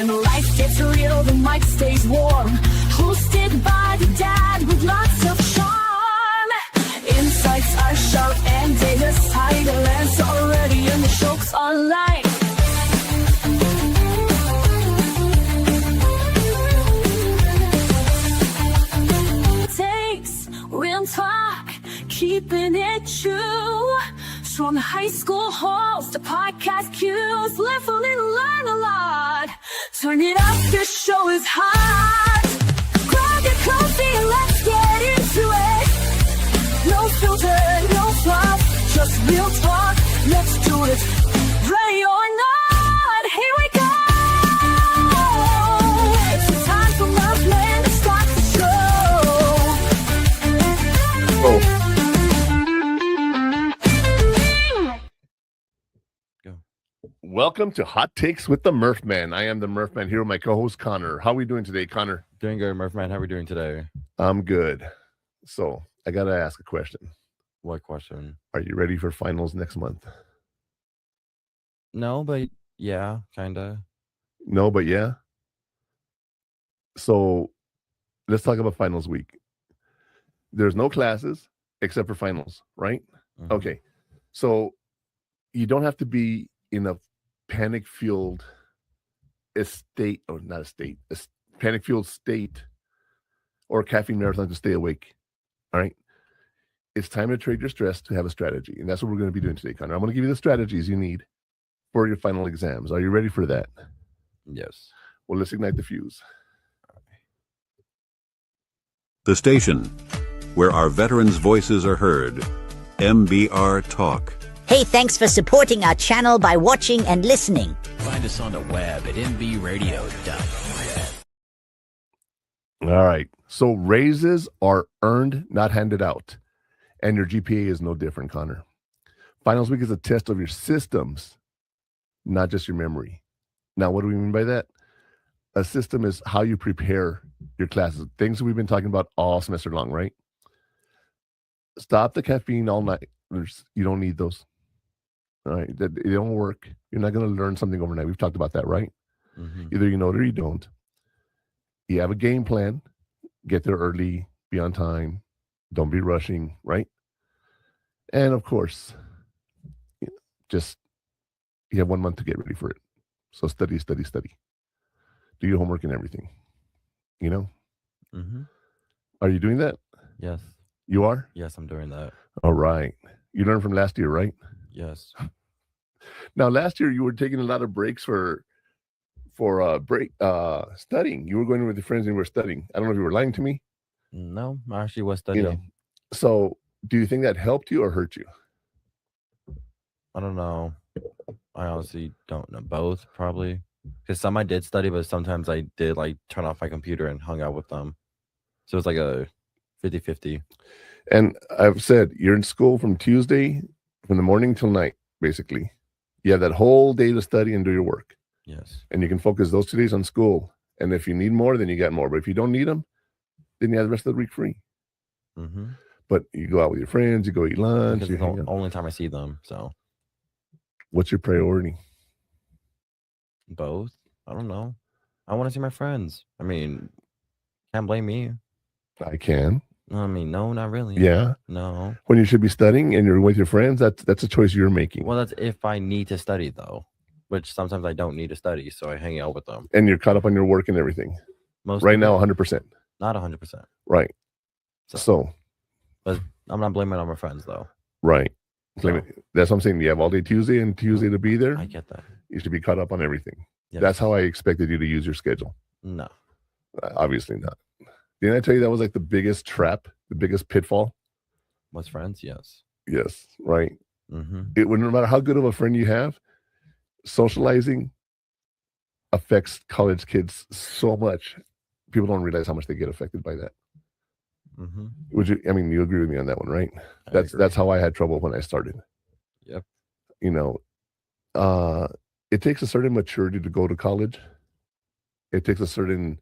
When life gets real, the mic stays warm. Hosted by the dad with lots of charm. Insights are sharp and data's tight. The lands are ready and the jokes are light. Takes real talk, keeping it true. From the high school halls to podcast cues, live a little, learn a lot. Turn it up, this show is hot. Grab your coffee and let's get into it. No filter, no fluff, just real talk. Let's do it. Ready or not, here we go. It's the time for Muffin to start the show. Oh. Welcome to Hot Takes with the Murphman. I am the Murphman here with my co-host Connor. How are we doing today, Connor? Doing good, Murphman. How are we doing today? I'm good. So I got to ask a question. What question? Are you ready for finals next month? No, but yeah, kind of. No, but yeah. So let's talk about finals week. There's no classes except for finals, right? Mm-hmm. Okay. So you don't have to be in a panic-fueled state, or not a state, a panic-fueled state or a caffeine marathon to stay awake. All right. It's time to trade your stress to have a strategy. And that's what we're going to be doing today, Connor. I'm going to give you the strategies you need for your final exams. Are you ready for that? Yes. Well, let's ignite the fuse. The station where our veterans' voices are heard. MBR Talk. Hey, thanks for supporting our channel by watching and listening. Find us on the web at mbradio.net. All right. So raises are earned, not handed out. And your GPA is no different, Connor. Finals week is a test of your systems, not just your memory. Now, what do we mean by that? A system is how you prepare your classes. Things that we've been talking about all semester long, right? Stop the caffeine all night. You don't need those. All right, they don't work. You're not going to learn something overnight. We've talked about that, right? Mm-hmm. Either you know it or you don't. You have a game plan. Get there early. Be on time. Don't be rushing, right? And of course, just you have 1 month to get ready for it. So study. Do your homework and everything. You know? Mm-hmm. Are you doing that? Yes. You are? Yes, I'm doing that. All right. You learned from last year, right? Yes. Now, last year you were taking a lot of breaks for studying. You were going with your friends and you were studying. I don't know if you were lying to me. No, I actually was studying. You know, so do you think that helped you or hurt you? I don't know. I honestly don't know. Both, probably. Because some I did study, but sometimes I did like turn off my computer and hung out with them. So it's like a 50-50. And I've said you're in school from Tuesday, from the morning till night, basically. You have that whole day to study and do your work. Yes. And you can focus those 2 days on school. And if you need more, then you got more. But if you don't need them, then you have the rest of the week free. Mm-hmm. But you go out with your friends, you go eat lunch. Because it's the only time I see them. So what's your priority? both. I don't know. I want to see my friends. I mean, can't blame me. I can. I mean, no, not really. Yeah. No. When you should be studying and you're with your friends, that's a choice you're making. Well, that's if I need to study, though, which sometimes I don't need to study, so I hang out with them. And you're caught up on your work and everything. Most right now, 100%. Not 100%. Right. So. But I'm not blaming it on my friends, though. Right. So, that's what I'm saying. You have all day Tuesday and Tuesday to be there. I get that. You should be caught up on everything. Yes. That's how I expected you to use your schedule. No. Obviously not. Didn't I tell you that was like the biggest trap, the biggest pitfall? What's friends? Yes. Yes. Right. Mm-hmm. It would, no matter how good of a friend you have, socializing affects college kids so much. People don't realize how much they get affected by that. Mm-hmm. Would you? I mean, you agree with me on that one, right? That's how I had trouble when I started. Yep. You know, it takes a certain maturity to go to college. It takes a certain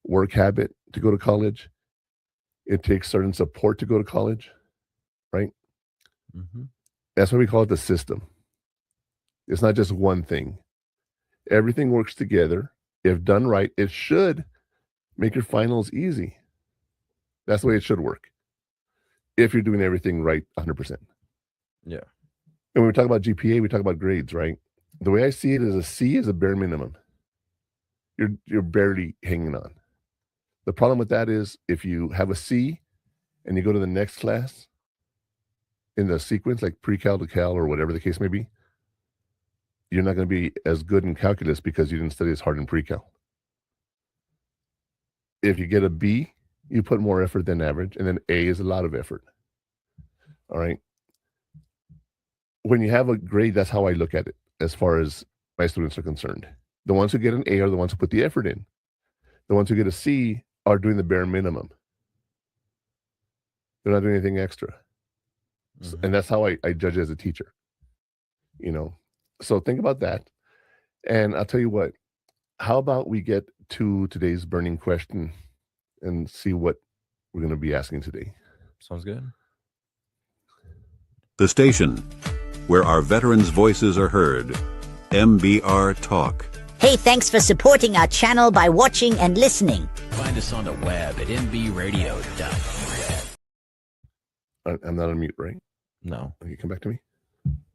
work habit to go to college. It takes certain support to go to college, right? Mm-hmm. That's why we call it the system. It's not just one thing. Everything works together. if done right, it should make your finals easy. That's the way it should work. If you're doing everything right 100%. Yeah. And when we talk about GPA, we talk about grades, right? The way I see it is a C is a bare minimum. You're barely hanging on. The problem with that is if you have a C and you go to the next class in the sequence, like pre-cal to cal or whatever the case may be, you're not going to be as good in calculus because you didn't study as hard in pre-cal. If you get a B, you put more effort than average, and then A is a lot of effort. All right. When you have a grade, that's how I look at it as far as my students are concerned. The ones who get an A are the ones who put the effort in. The ones who get a C are doing the bare minimum. They're not doing anything extra. Mhm. And that's how I judge as a teacher. So think about that. And I'll tell you what, how about we get to today's burning question and see what we're going to be asking today. Sounds good. The station where our veterans' voices are heard. MBR Talk. Hey, thanks for supporting our channel by watching and listening. Find us on the web at nbradio.net. I'm not on mute, right? No. Okay, come back to me.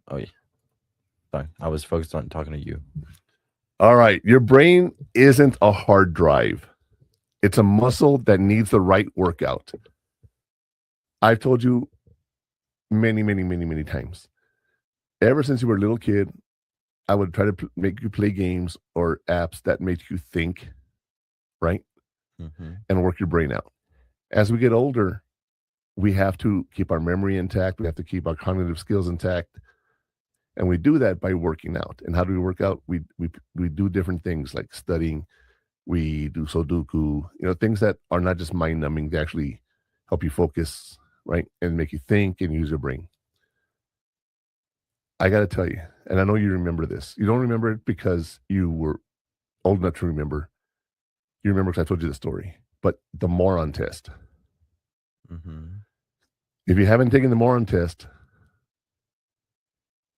Oh, yeah. Sorry. I was focused on talking to you. All right. Your brain isn't a hard drive. It's a muscle that needs the right workout. I've told you many, many, many, many times. Ever since you were a little kid, I would try to make you play games or apps that make you think, right? Mm-hmm. And work your brain out. As we get older, we have to keep our memory intact. We have to keep our cognitive skills intact. And we do that by working out. And how do we work out? We do different things like studying. We do Sudoku, things that are not just mind numbing. They actually help you focus, right? And make you think and use your brain. I got to tell you, and I know you remember this. You don't remember it because you were old enough to remember. You remember because I told you the story. But the moron test. Mm-hmm. If you haven't taken the moron test,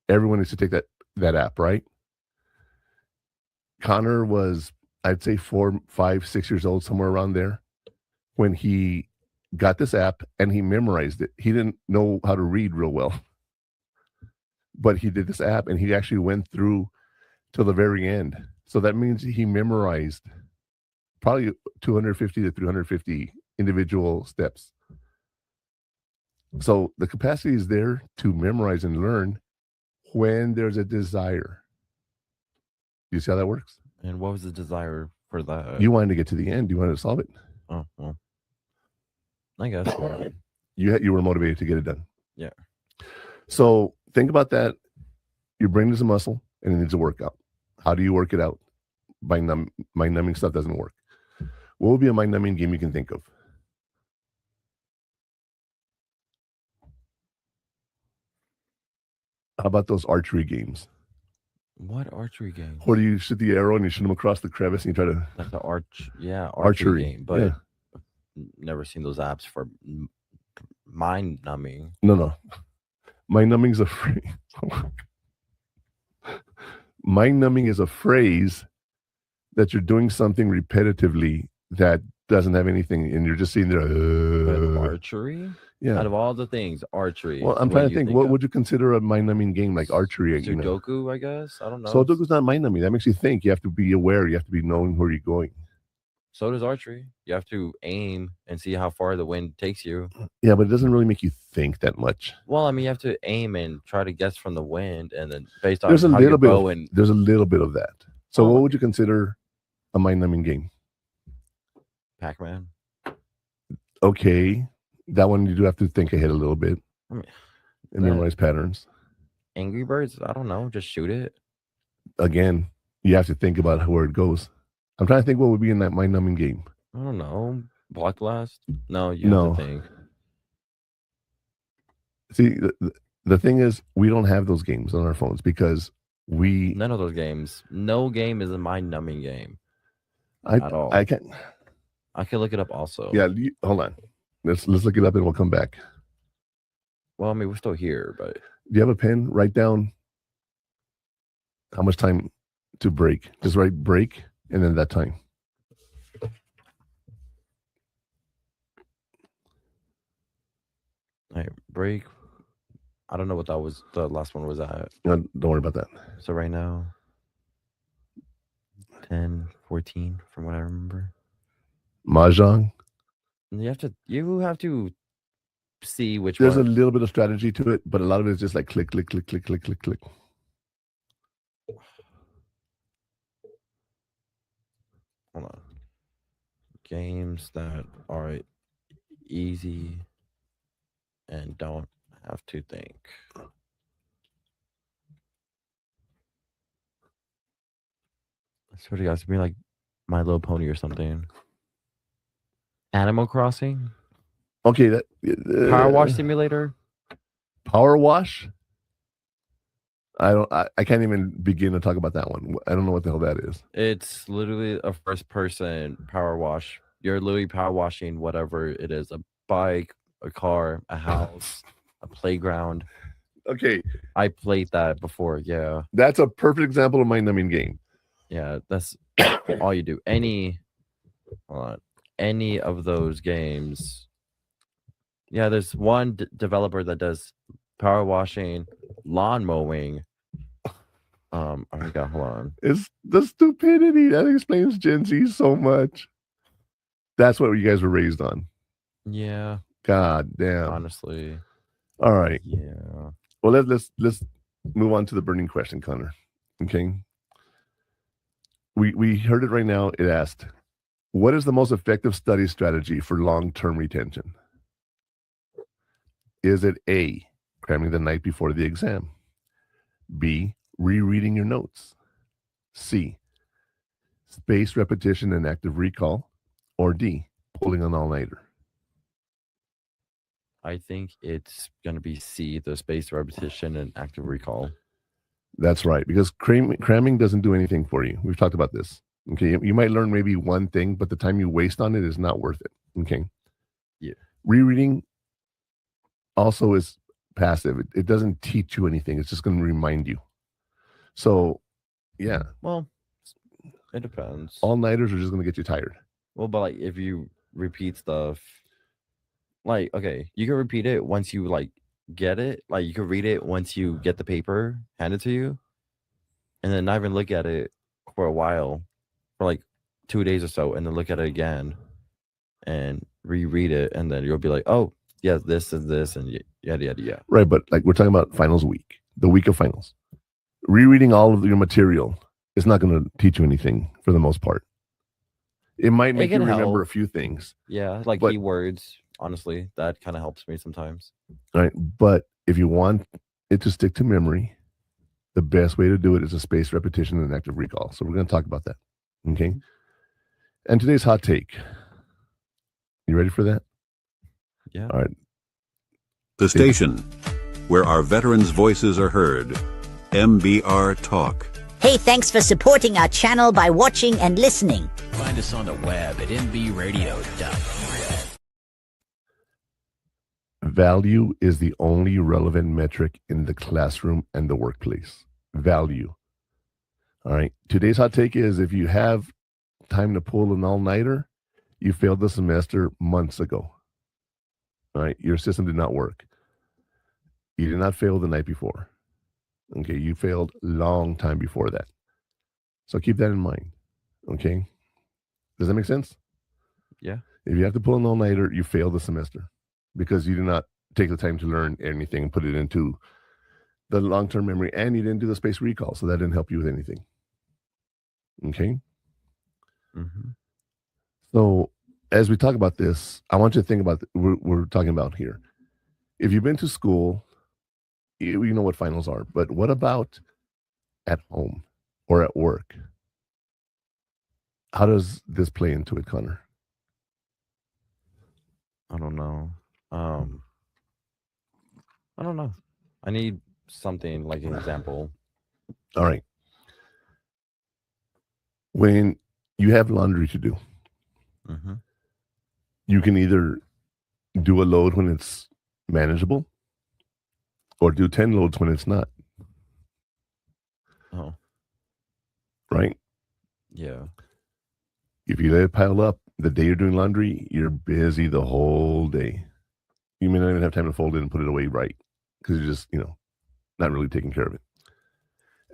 everyone needs to take that app, right? Connor was, I'd say 4, 5, 6 years old, somewhere around there, when he got this app and he memorized it. He didn't know how to read real well, but he did this app and he actually went through till the very end. So that means he memorized probably 250 to 350 individual steps. So the capacity is there to memorize and learn when there's a desire. You see how that works? And what was the desire for that? You wanted to get to the end. You wanted to solve it. Oh, well. I guess. You were motivated to get it done. Yeah. So think about that. Your brain is a muscle and it needs a workout. How do you work it out? Mind numbing stuff doesn't work. What would be a mind numbing game you can think of? How about those archery games? What archery game? Where do you shoot the arrow and you shoot them across the crevice and you try to... Like the archery Archery game, but yeah. never seen those apps for mind numbing. No. Mind numbing is a phrase. Mind numbing is a phrase that you're doing something repetitively that doesn't have anything, and you're just sitting there. But archery? Yeah. Out of all the things, archery. Well, I'm trying to think. What would you consider a mind numbing game like archery? Sudoku, I guess. I don't know. Sudoku's not mind numbing. That makes you think. You have to be aware. You have to be knowing where you're going. So does archery. You have to aim and see how far the wind takes you. Yeah, but it doesn't really make you think that much. Well, I mean, you have to aim and try to guess from the wind, and then based on There's a how little you bit. bow and There's a little bit of that. So, what would you consider a mind numbing game? Pac-Man. Okay, that one you do have to think ahead a little bit I mean, and memorize patterns. Angry Birds. I don't know. Just shoot it. Again, you have to think about where it goes. I'm trying to think what would be in that mind numbing game. I don't know. Block Blast. No, you have to think. See, the thing is, we don't have those games on our phones because none of those games. No game is a mind-numbing game at all. I can look it up also. Yeah, hold on. Let's look it up and we'll come back. Well, I mean, we're still here, but Do you have a pen? Write down how much time to break. Just write break and then that time. All right, break. I don't know what that was. The last one was at. No, don't worry about that. So right now, 10, 14 from what I remember. Mahjong. And you have to see which There's a one. little bit of strategy to it, but a lot of it is just like click, click, click, click, click, click, click. Hold on. Games that are easy and don't have to think. I swear to God, it's gonna be like My Little Pony or something. Animal Crossing, Okay, that Power Wash Simulator. Power Wash. I can't even begin to talk about that one. I don't know what the hell that is. It's literally a first-person power wash. You're literally power washing whatever it is: a bike, a car, a house, a playground. Okay, I played that before. Yeah, that's a perfect example of mind numbing game. yeah. That's all you do. Hold on, any of those games. Yeah, there's one developer that does power washing, lawn mowing. Oh my God, hold on. It's the stupidity that explains Gen Z so much. That's what you guys were raised on. Yeah, God damn. honestly. All right. Yeah. Well, let's move on to the burning question, Connor. Okay. We heard it right now. It asked, what is the most effective study strategy for long-term retention? Is it A, cramming the night before the exam? B, rereading your notes? C, spaced repetition and active recall? Or D, pulling an all-nighter? I think it's going to be C, the spaced repetition and active recall. That's right, because cramming doesn't do anything for you. We've talked about this. Okay, you might learn maybe one thing, but the time you waste on it is not worth it. Okay. Yeah. Rereading also is passive. It doesn't teach you anything. It's just going to remind you. So, yeah. Well, it depends. All-nighters are just going to get you tired. Well, but like if you repeat stuff, like, okay, you can repeat it once you like get it. Like you can read it once you get the paper handed to you, and then not even look at it for a while, for like 2 days or so, and then look at it again and reread it, and then you'll be like, oh, yeah, this is this, and yada yada yada. Right, but like we're talking about finals week, the week of finals. Rereading all of your material is not going to teach you anything for the most part. It might make you can remember help. a few things. Yeah, like But- keywords. Honestly, that kind of helps me sometimes. Right. But if you want it to stick to memory, the best way to do it is a spaced repetition and active recall. So we're going to talk about that. Okay. And today's hot take. You ready for that? Yeah. All right. The station where our veterans' voices are heard. MBR Talk. Hey, thanks for supporting our channel by watching and listening. Find us on the web at nbradio.net. Value is the only relevant metric in the classroom and the workplace. Value. All right. Today's hot take is if you have time to pull an all-nighter, you failed the semester months ago. All right. Your system did not work. You did not fail the night before. Okay. You failed long time before that. So keep that in mind. Okay. Does that make sense? Yeah. If you have to pull an all-nighter, you failed the semester because you did not take the time to learn anything and put it into the long-term memory, and you didn't do the space recall, so that didn't help you with anything. Okay? Mm-hmm. So as we talk about this, I want you to think about what we're talking about here. If you've been to school, you know what finals are, but what about at home or at work? How does this play into it, Connor? I don't know. I don't know. I need something like an example. All right. When you have laundry to do, Mm-hmm. you can either do a load when it's manageable or do 10 loads when it's not, Oh, right? yeah. If you let it pile up the day you're doing laundry, you're busy the whole day. You may not even have time to fold it and put it away right because you're just, not really taking care of it.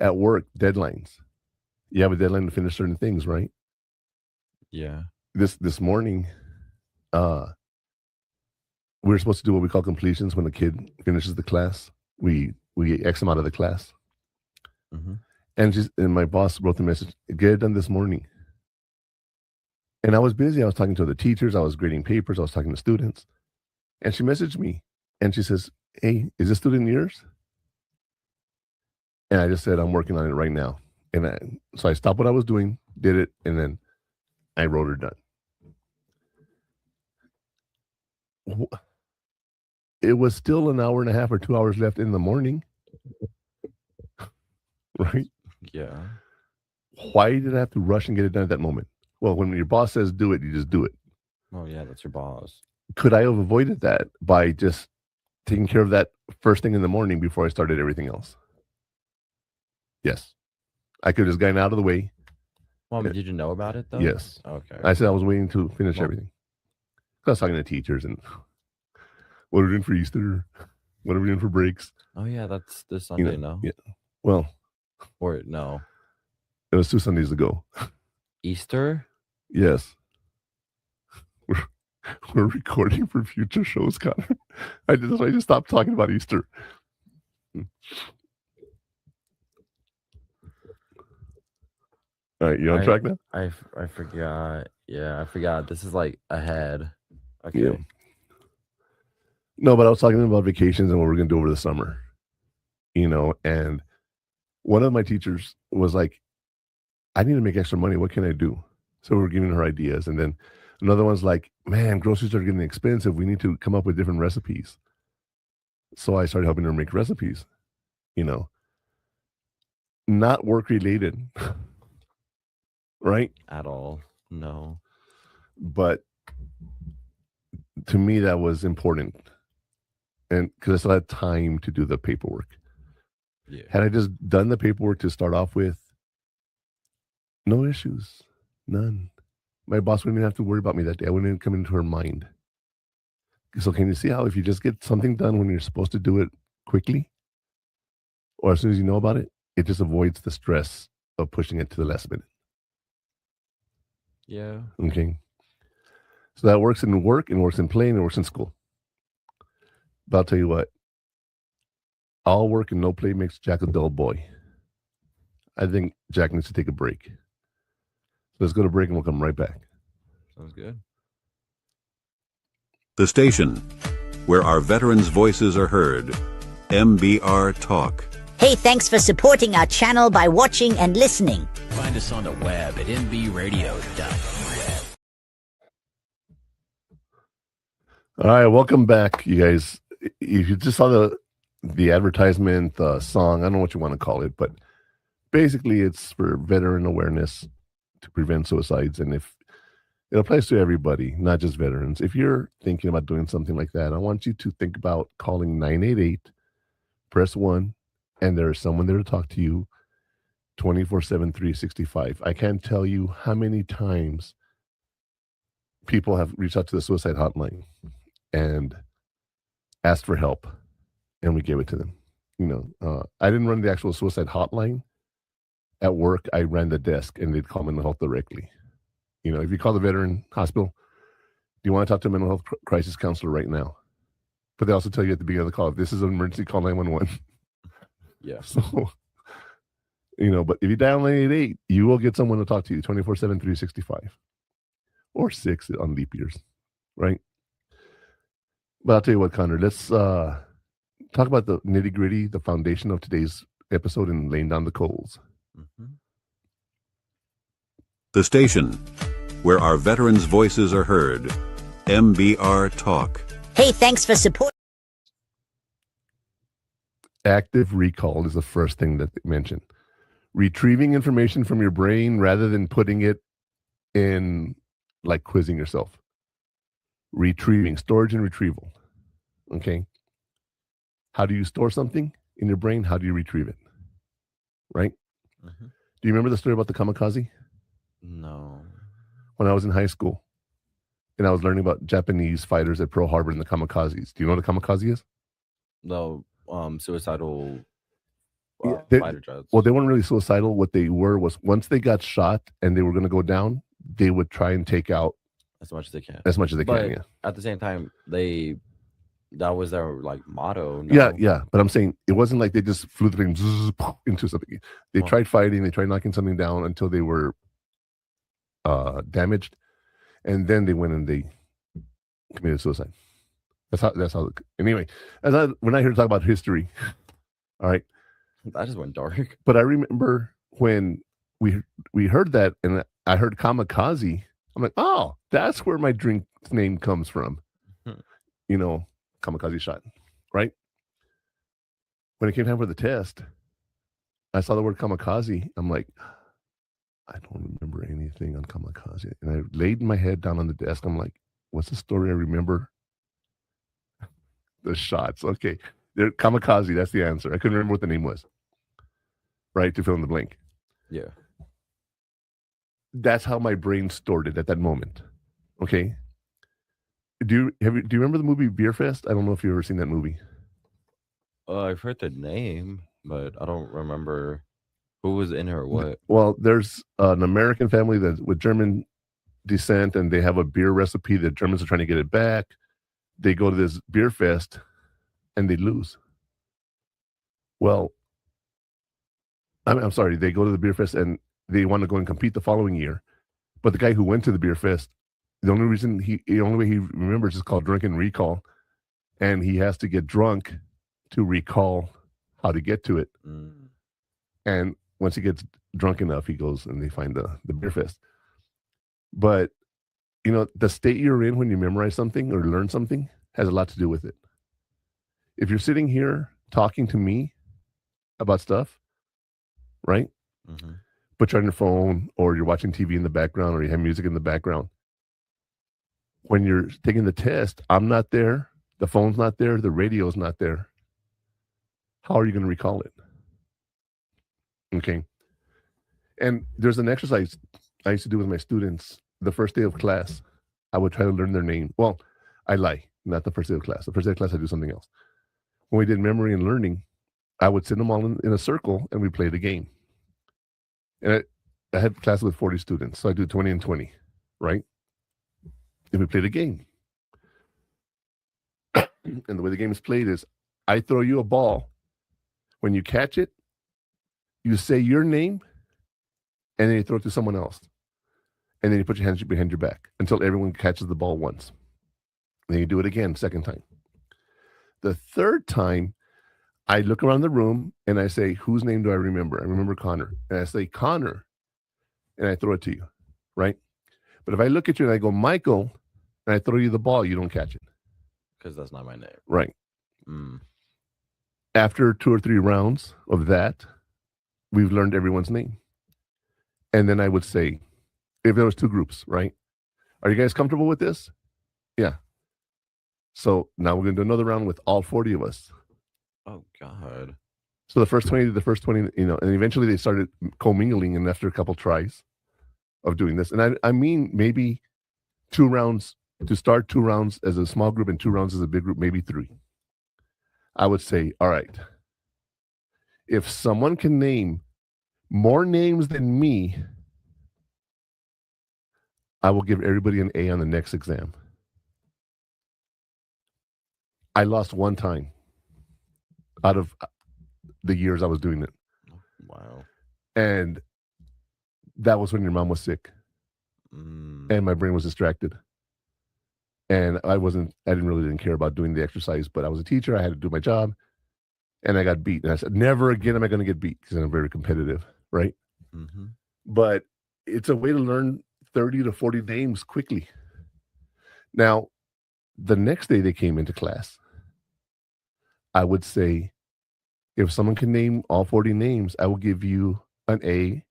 At work, deadlines. You have a deadline to finish certain things, right? Yeah. This morning, we were supposed to do what we call completions when the kid finishes the class. We X them out of the class. Mm-hmm. And my boss wrote the message, get it done this morning. And I was busy. I was talking to the teachers. I was grading papers. I was talking to students. And she messaged me and she says, hey, is this student yours? And I just said, I'm working on it right now. And so I stopped what I was doing, did it, and then I wrote her done. It was still an hour and a half or 2 hours left in the morning. Right? Yeah. Why did I have to rush and get it done at that moment? Well, when your boss says do it, you just do it. Oh, yeah, that's your boss. Could I have avoided that by just taking care of that first thing in the morning before I started everything else? Yes. I could have just gotten out of the way. Well, did you know about it, though? Yes. Okay. I said I was waiting to finish everything. I was talking to teachers and what are we doing for Easter? What are we doing for breaks? Oh, yeah, that's this Sunday, no? Yeah. Well. Or no. It was 2 Sundays ago. Easter? Yes. We're recording for future shows, Connor. I just stopped talking about Easter. All right, you on track now? I forgot. Yeah, I forgot. This is like ahead. Okay. Yeah. No, but I was talking about vacations and what we're going to do over the summer. And one of my teachers was like, I need to make extra money. What can I do? So we're giving her ideas. And then another one's like, man, groceries are getting expensive. We need to come up with different recipes. So I started helping her make recipes, not work related, right? At all. No. But to me, that was important. And because I still had time to do the paperwork. Yeah. Had I just done the paperwork to start off with, no issues, none. My boss wouldn't even have to worry about me that day. I wouldn't even come into her mind. So can you see how if you just get something done when you're supposed to do it quickly, or as soon as you know about it, it just avoids the stress of pushing it to the last minute. Yeah. Okay. So that works in work and works in play and it works in school. But I'll tell you what, all work and no play makes Jack a dull boy. I think Jack needs to take a break. So let's go to break and we'll come right back. Sounds good. The station where our veterans' voices are heard. MBR Talk. Hey, thanks for supporting our channel by watching and listening. Find us on the web at nbradio.net. All right, welcome back, you guys. If you just saw the advertisement, song, I don't know what you want to call it, but basically it's for veteran awareness to prevent suicides. And if it applies to everybody, not just veterans. If you're thinking about doing something like that, I want you to think about calling 988, press 1, and there's someone there to talk to you 24/7, 365. I can't tell you how many times people have reached out to the suicide hotline and asked for help, and we gave it to them. I didn't run the actual suicide hotline. At work, I ran the desk, and they'd call mental health directly. If you call the veteran hospital, do you want to talk to a mental health crisis counselor right now? But they also tell you at the beginning of the call, if this is an emergency, call 911. Yeah. So, but if you dial 988, you will get someone to talk to you 24/7, 365, or 6 on leap years, right? But I'll tell you what, Connor, let's talk about the nitty gritty, the foundation of today's episode, and laying down the coals. Mm-hmm. The station where our veterans' voices are heard. MBR Talk. Hey, thanks for support. Active recall is the first thing that they mentioned. Retrieving information from your brain rather than putting it in, like quizzing yourself. Retrieving, storage and retrieval. Okay. How do you store something in your brain? How do you retrieve it? Right? Mm-hmm. Do you remember the story about the kamikaze? No. when I was in high school, and I was learning about Japanese fighters at Pearl Harbor and the kamikazes. Do you know what a kamikaze is? No, suicidal they- fighter jets. Well, they weren't really suicidal. What they were was once they got shot and they were going to go down, they would try and take out as much as they can. as much as they But can. Yeah. at the same time, that was their like motto. No? Yeah. But I'm saying it wasn't like they just flew the thing into something. They tried fighting. They tried knocking something down until they were damaged, and then they went and they committed suicide. That's how. Anyway, we're not here to talk about history. All right. That just went dark. But I remember when we heard that, and I heard kamikaze. I'm like, oh, that's where my drink's name comes from. You know, kamikaze shot, right? When it came time for the test, I saw the word kamikaze. I'm like, I don't remember anything on kamikaze. And I laid my head down on the desk. I'm like, what's the story I remember? The shots. Okay. They're kamikaze. That's the answer. I couldn't remember what the name was. Right? To fill in the blank. Yeah. That's how my brain stored it at that moment. Okay. Do you remember the movie Beer Fest? I don't know if you've ever seen that movie. I've heard the name, but I don't remember who was in it or what. Well, there's an American family that's with German descent, and they have a beer recipe. The Germans are trying to get it back. They go to this beer fest, and they lose. Well, I'm sorry. They go to the beer fest, and they want to go and compete the following year. But the guy who went to the beer fest, the only way he remembers is called drunken recall, and he has to get drunk to recall how to get to it. And once he gets drunk enough, he goes and they find the beer fest. But you know, the state you're in when you memorize something or learn something has a lot to do with it. If you're sitting here talking to me about stuff, right? Mm-hmm. But you're on your phone or you're watching TV in the background or you have music in the background. When you're taking the test, I'm not there. The phone's not there. The radio's not there. How are you going to recall it? Okay. And there's an exercise I used to do with my students the first day of class. I would try to learn their name. Well, I lie. Not the first day of class. The first day of class, I do something else. When we did memory and learning, I would sit them all in a circle and we played a game. And I had classes with 40 students. So I do 20 and 20, right? And we played a game. And the way the game is played is I throw you a ball. When you catch it, you say your name, and then you throw it to someone else. And then you put your hands behind your back until everyone catches the ball once. And then you do it again, second time. The third time, I look around the room and I say, whose name do I remember? I remember Connor. And I say, Connor, and I throw it to you, right? But if I look at you and I go, Michael, and I throw you the ball, you don't catch it. Because that's not my name. Right. After 2 or 3 rounds of that, we've learned everyone's name. And then I would say, if there was 2 groups, right? Are you guys comfortable with this? Yeah. So now we're going to do another round with all 40 of us. Oh, God. So the first 20, you know, and eventually they started commingling, and after a couple tries of doing this, and I mean maybe 2 rounds to start, 2 rounds as a small group and 2 rounds as a big group, maybe 3. I would say, all right, if someone can name more names than me, I will give everybody an A on the next exam. I lost 1 time out of the years I was doing it. Wow. And that was when your mom was sick. And my brain was distracted. And I didn't care about doing the exercise, but I was a teacher. I had to do my job. And I got beat. And I said, never again am I going to get beat, because I'm very competitive, right? Mm-hmm. But it's a way to learn 30 to 40 names quickly. Now, the next day they came into class, I would say, if someone can name all 40 names, I will give you an A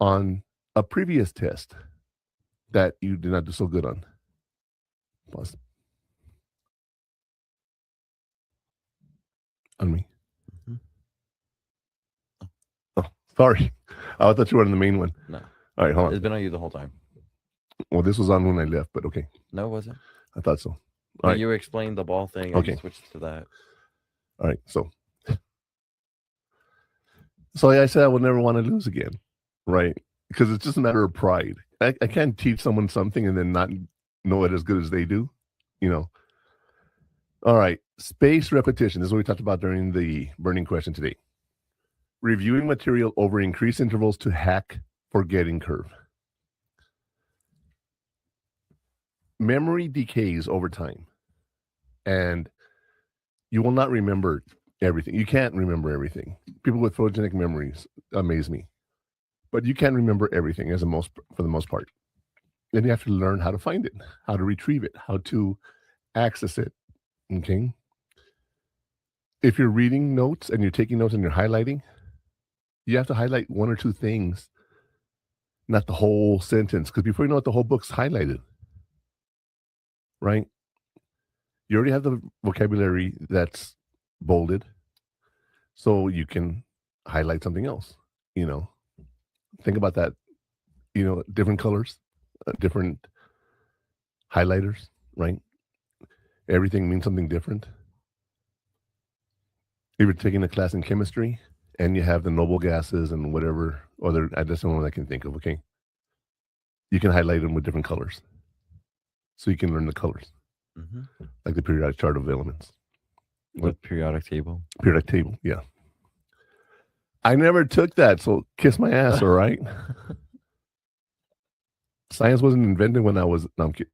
on a previous test that you did not do so good on. Pause. On me. Mm-hmm. Oh, sorry. I thought you were on the main one. No. All right, hold on. It's been on you the whole time. Well, this was on when I left, but okay. No, it wasn't. I thought so. All But right. you explained the ball thing. Okay. I switched to that. All right. So I said I would never want to lose again, right? Because it's just a matter of pride. I can't teach someone something and then not know it as good as they do, you know. All right. Spaced repetition. This is what we talked about during the burning question today. Reviewing material over increased intervals to hack forgetting curve. Memory decays over time, and you will not remember everything. You can't remember everything. People with photogenic memories amaze me, but you can't remember everything for the most part. Then you have to learn how to find it, how to retrieve it, how to access it. Okay. If you're reading notes and you're taking notes and you're highlighting, you have to highlight one or two things, not the whole sentence, because before you know it, the whole book's highlighted. Right? You already have the vocabulary that's bolded, so you can highlight something else. You know, think about that. You know, different colors, different highlighters, right? Everything means something different. If you're taking a class in chemistry and you have the noble gases and whatever other, that's the only one I can think of, okay? You can highlight them with different colors. So you can learn the colors, like the periodic chart of elements. The periodic table. Periodic table, yeah. I never took that, so kiss my ass, all right? Science wasn't invented when I was, no, I'm kidding.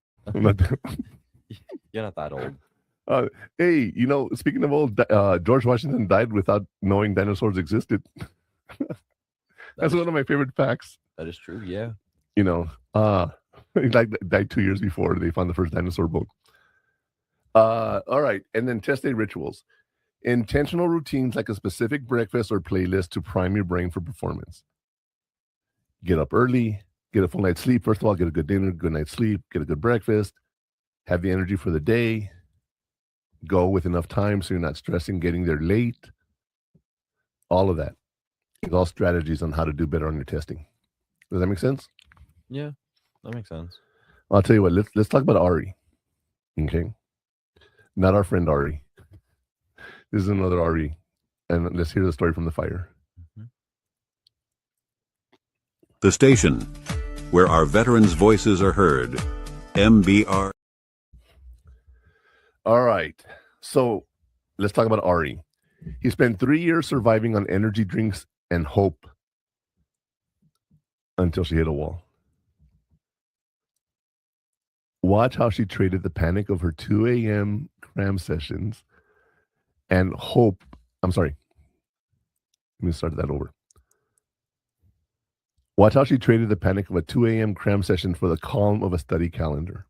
You're not that old. Hey, you know, speaking of old, George Washington died without knowing dinosaurs existed. That's one of my favorite facts. That is true, yeah. You know, he died 2 years before they found the first dinosaur bone. All right. And then test day rituals. Intentional routines like a specific breakfast or playlist to prime your brain for performance. Get up early, get a full night's sleep. First of all, get a good dinner, good night's sleep, get a good breakfast, have the energy for the day, go with enough time so you're not stressing getting there late. All of that. It's all strategies on how to do better on your testing. Does that make sense? Yeah, that makes sense. I'll tell you what, let's talk about Ari. Okay. Not our friend Ari. This is another Ari. And let's hear the story from the fire. The station where our veterans' voices are heard. MBR. All right. So let's talk about Ari. He spent 3 years surviving on energy drinks and hope until she hit a wall. Watch how she traded the panic of her 2 a.m. cram sessions and hope. I'm sorry. Let me start that over. Watch how she traded the panic of a 2 a.m. cram session for the calm of a study calendar.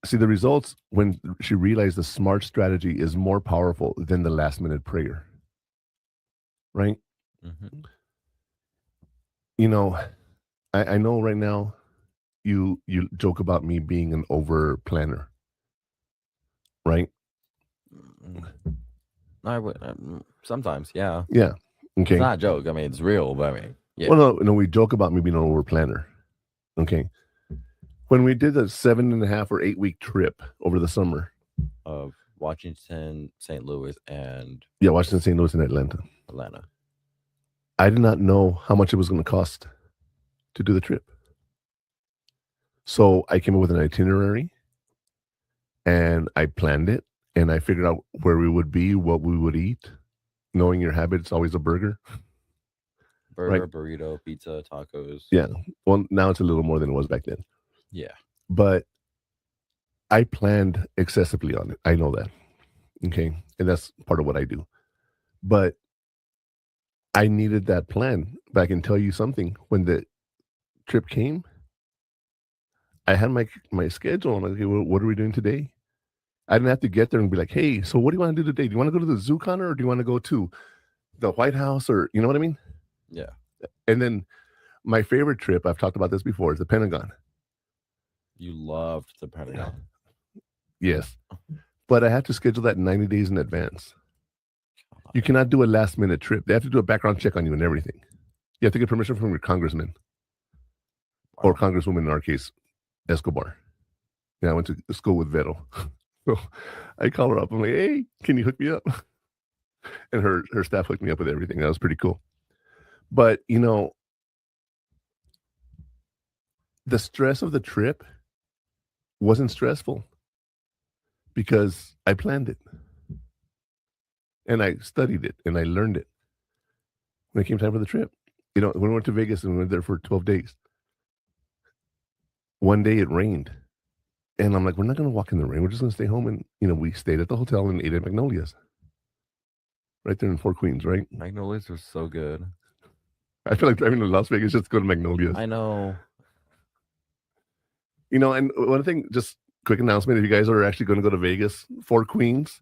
See, the results when she realized the smart strategy is more powerful than the last minute prayer. Right? You know, I know right now you joke about me being an over planner. Right? I would sometimes, yeah. Yeah. Okay. It's not a joke. I mean, it's real, but I mean, yeah. Well, no, we joke about me being an over planner. Okay. When we did a 7.5 or 8 week trip over the summer Of Washington, St. Louis, and Washington, St. Louis, and Atlanta, I did not know how much it was going to cost to do the trip. So I came up with an itinerary and I planned it and I figured out where we would be, what we would eat. Knowing your habit, it's always a burger. burger, right. burrito, pizza, tacos. Yeah. Well, now it's a little more than it was back then. Yeah. But I planned excessively on it. I know that. Okay. And that's part of what I do. But I needed that plan. But I can tell you something. When the trip came, I had my schedule. I'm like, okay, well, what are we doing today? I didn't have to get there and be like, hey, so what do you want to do today? Do you want to go to the zoo, Connor, or do you want to go to the White House? Or, you know what I mean? Yeah. And then my favorite trip, I've talked about this before, is the Pentagon. You loved the Pentagon. Yes. But I had to schedule that 90 days in advance. You cannot do a last minute trip. They have to do a background check on you and everything. You have to get permission from your congressman. or Congresswoman in our case, Escobar. Yeah, I went to school with Vero. So I call her up. I'm like, hey, can you hook me up? And her staff hooked me up with everything. That was pretty cool. But, you know, the stress of the trip wasn't stressful because I planned it. And I studied it and I learned it. When it came time for the trip, you know, when we went to Vegas and we went there for 12 days, one day it rained. And I'm like, we're not going to walk in the rain. We're just going to stay home. And, you know, we stayed at the hotel and ate at Magnolia's. Right there in Four Queens, right? Magnolias was so good. I feel like driving to Las Vegas just to go to Magnolia's. I know. You know, and one thing, just quick announcement, if you guys are actually going to go to Vegas, Four Queens,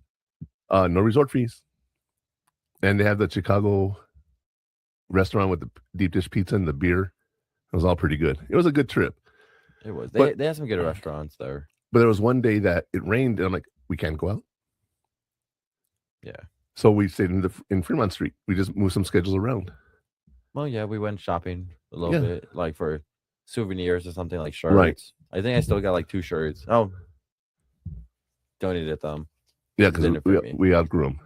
no resort fees. And they have the Chicago restaurant with the deep dish pizza and the beer. It was all pretty good. It was a good trip. It was. But- They had some good restaurants there. But there was one day that it rained, and I'm like, we can't go out. Yeah. So we stayed in Fremont Street. We just moved some schedules around. Well, yeah, we went shopping a little Yeah. bit, like for souvenirs or something, like shirts. Right. I think I still got like 2 shirts. Oh, donated them. Yeah, because Didn't fit me. we outgrew them.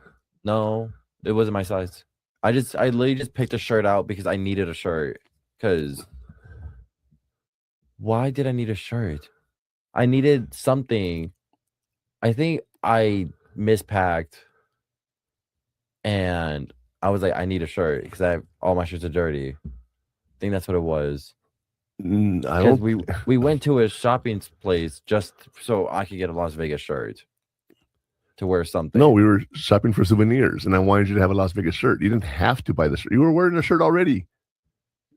No, it wasn't my size. I literally just picked a shirt out because I needed a shirt. Because why did I need a shirt? I needed something. I think I mispacked, and I was like, I need a shirt because all my shirts are dirty. I think that's what it was. I Because don't. we went to a shopping place just so I could get a Las Vegas shirt to wear something. No, we were shopping for souvenirs, and I wanted you to have a Las Vegas shirt. You didn't have to buy the shirt. You were wearing a shirt already.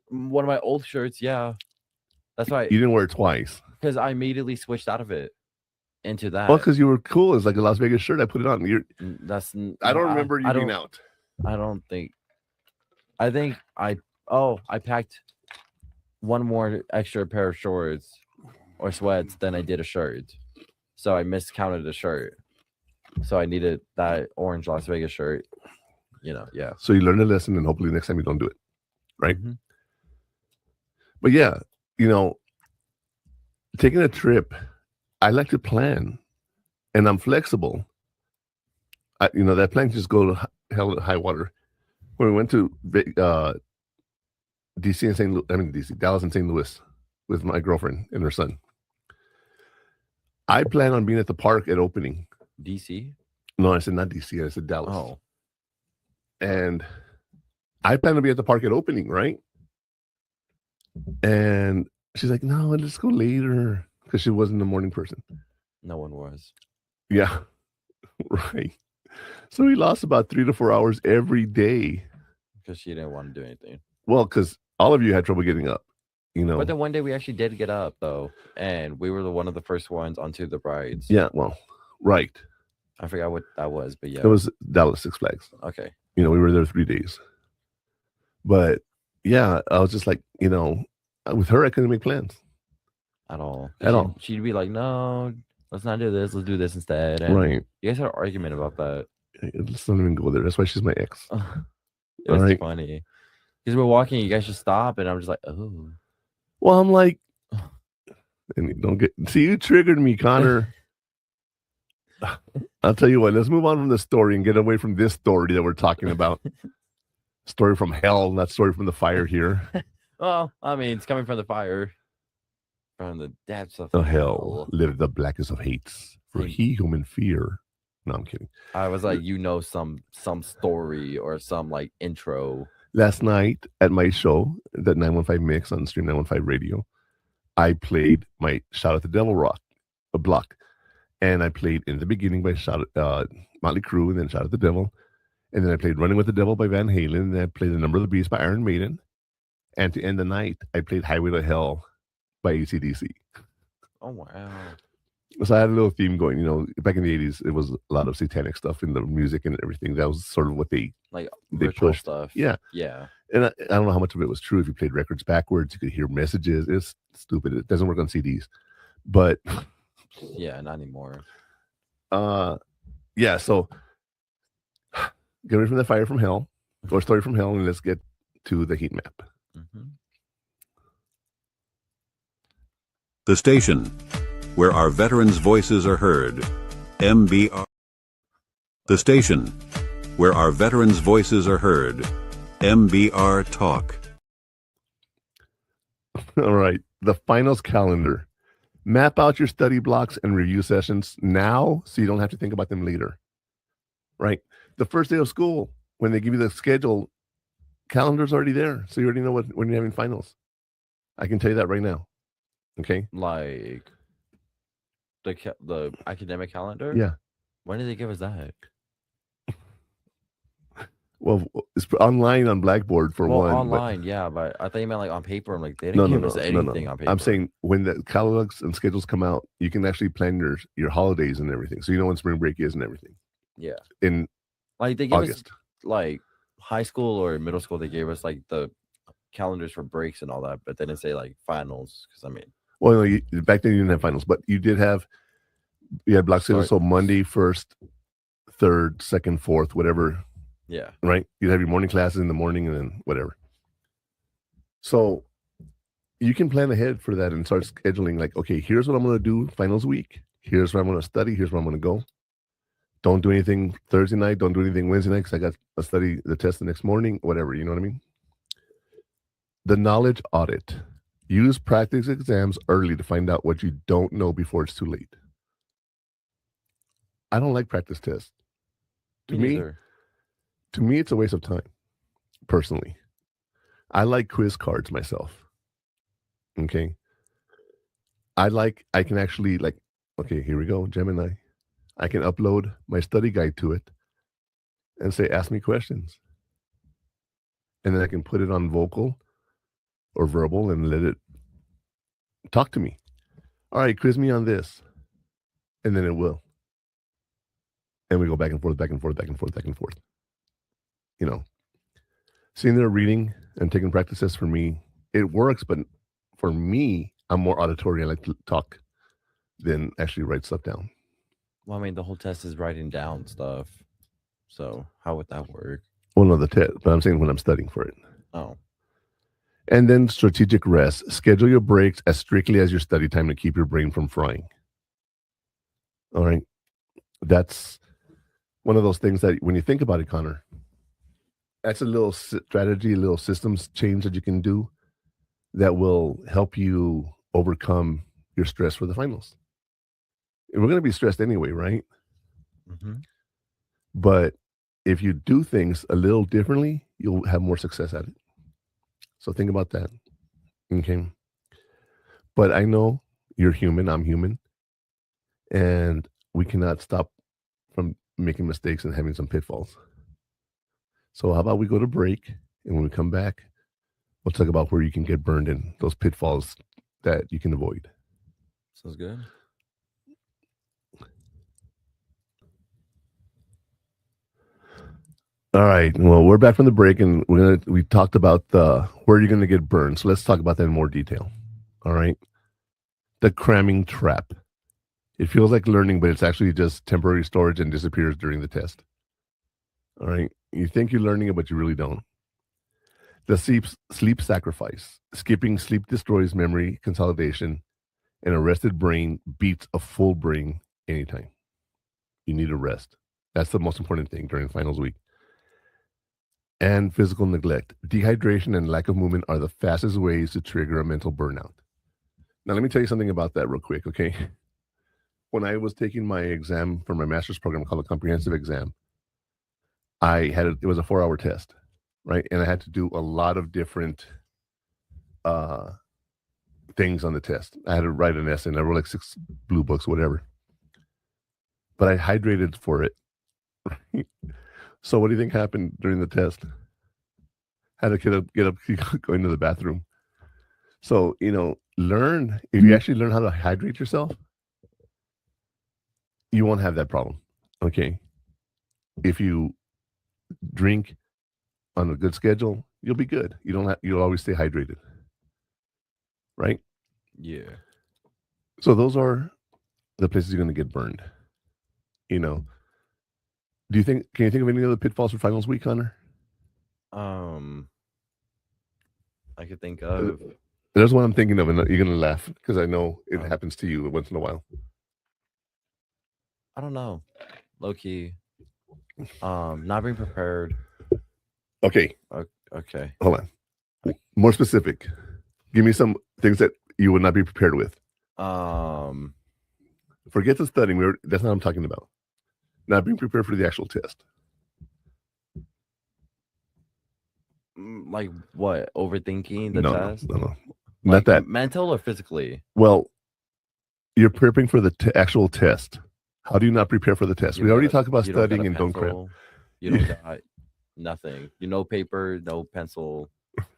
One of my old shirts, yeah. That's why, You didn't wear it twice. because I immediately switched out of it into that. Well, because you were cool. It's like a Las Vegas shirt. I put it on. I don't remember you being out. I don't think. I think I packed one more extra pair of shorts or sweats than I did a shirt, so I miscounted a shirt. So I needed that orange Las Vegas shirt. You know, yeah. So you learned a lesson, and hopefully next time you don't do it. Right. Mhm. But yeah, you know, taking a trip, I like to plan, and I'm flexible. You know, that plan can just go to hell at high water. When we went to DC and St. Louis, I mean DC, Dallas and St. Louis with my girlfriend and her son. I plan on being at the park at opening. DC. No, I said not DC. I said Dallas. Oh, And I plan to be at the park at opening, right? And she's like, no, let's go later. Because she wasn't a morning person. no one was. Yeah. Right. So we lost about 3 to 4 hours every day. Because she didn't want to do anything. Well, because all of you had trouble getting up, you know. But then one day we actually did get up though, and we were one of the first ones onto the rides. Yeah, well, right. I forgot what that was, but yeah. It was Dallas Six Flags. Okay. You know, we were there 3 days. But yeah, I was just like, you know, with her, I couldn't make plans. At all. At all. She'd be like, no, let's not do this. Let's do this instead. And Right. you guys had an argument about that. Let's not even go there. That's why she's my ex. It was Alright. funny. Because we're walking, you guys just stop, and I'm just like, oh. Well, I'm like, and you don't get, see, you triggered me, Connor. I'll tell you what, let's move on from the story and get away from this story that we're talking about. Story from hell, not story from the fire here. Well, I mean, it's coming from the fire. From the depths of The hell live the blackest of hates, for he whom in fear. No, I'm kidding. I was like, you know, some story or some like intro. Last night at my show, the 915 Mix on Stream 915 Radio, I played my Shout Out the Devil block. And I played In the Beginning by Motley Crue, and then Shout Out the Devil. And then I played Running with the Devil by Van Halen. And then I played The Number of the Beast by Iron Maiden. And to end the night, I played Highway to Hell by AC/DC. Oh, wow. So I had a little theme going. You know, back in the 80s, it was a lot of satanic stuff in the music and everything. That was sort of what they Ritual pushed. stuff. Yeah. Yeah. And I don't know how much of it was true. If you played records backwards, you could hear messages. It's stupid. It doesn't work on CDs. But yeah, not anymore. yeah, so get away from the fire from hell, or story from hell, and let's get to the heat map. Mm-hmm. The station where our veterans' voices are heard. MBR. The station where our veterans' voices are heard. MBR Talk. All right. The finals calendar. Map out your study blocks and review sessions now so you don't have to think about them later. Right? The first day of school, when they give you the schedule, calendar's already there. So you already know when you're having finals. I can tell you that right now. Okay? Like the academic calendar? Yeah. When did they give us that? Well, it's online on Blackboard for one. Online, yeah, but I thought you meant like on paper. I'm like, they No, didn't no, give us no, anything no. on paper. I'm saying when the catalogs and schedules come out, you can actually plan your holidays and everything. So you know when spring break is and everything. Yeah. In Like they gave August. us like high school or middle school, they gave us like the calendars for breaks and all that, but they didn't say like finals. Because I mean, Well, no, back then you didn't have finals, but you had block schedules. So Monday, 1st, 3rd, 2nd, 4th, whatever. Yeah. Right? You'd have your morning classes in the morning and then whatever. So you can plan ahead for that and start scheduling like, okay, here's what I'm going to do finals week. Here's where I'm going to study. Here's where I'm going to go. Don't do anything Thursday night. Don't do anything Wednesday night because I got to study the test the next morning, whatever. You know what I mean? The knowledge audit. Use practice exams early to find out what you don't know before it's too late. I don't like practice tests. To me, it's a waste of time, personally. I like quiz cards myself. Okay. I can actually okay, here we go, Gemini. I can upload my study guide to it and say, ask me questions. And then I can put it on vocal or verbal and let it talk to me. All right, quiz me on this. And then it will. And we go back and forth, back and forth, back and forth, back and forth. You know, sitting there reading and taking practices for me, it works. But for me, I'm more auditory. I like to talk than actually write stuff down. Well, I mean, the whole test is writing down stuff. So how would that work? Well, no, the test, but I'm saying when I'm studying for it. Oh. And then strategic rest. Schedule your breaks as strictly as your study time to keep your brain from frying. All right. That's one of those things that when you think about it, Connor, that's a little strategy, a little systems change that you can do that will help you overcome your stress for the finals. And we're going to be stressed anyway, right? Mm-hmm. But if you do things a little differently, you'll have more success at it. So think about that. Okay. But I know you're human, I'm human, and we cannot stop from making mistakes and having some pitfalls. So how about we go to break, and when we come back, we'll talk about where you can get burned in, those pitfalls that you can avoid. Sounds good. All right. Well, we're back from the break, and we talked about where you're gonna get burned. So let's talk about that in more detail. All right. The cramming trap. It feels like learning, but it's actually just temporary storage and disappears during the test. All right. You think you're learning it, but you really don't. The sleep sacrifice. Skipping sleep destroys memory consolidation. An rested brain beats a full brain anytime. You need a rest. That's the most important thing during finals week. And physical neglect. Dehydration and lack of movement are the fastest ways to trigger a mental burnout. Now, let me tell you something about that real quick, okay? When I was taking my exam for my master's program called a comprehensive exam, it was a 4-hour test, right? And I had to do a lot of different things on the test. I had to write an essay, and I wrote like 6 blue books, whatever. But I hydrated for it. So what do you think happened during the test? Had to get up, go into the bathroom. So, if you actually learn how to hydrate yourself, you won't have that problem. Okay. If you drink on a good schedule, you'll be good. You'll always stay hydrated. Right? Yeah. So those are the places you're going to get burned. Can you think of any other pitfalls for finals week, Connor? I could think of There's one I'm thinking of, and you're gonna laugh because I know it Oh. happens to you once in a while. I don't know. Low key. Not being prepared. Okay, Okay. hold on. More specific. Give me some things that you would not be prepared with. Forget the studying. That's not what I'm talking about. Not being prepared for the actual test. Like what? Overthinking the No, test? no. Like Not that. mental or physically? Well, you're preparing for the actual test. How do you not prepare for the test? You We already got a- talked about you don't got studying a and don't cram. pencil, You don't got nothing. You no paper, no pencil.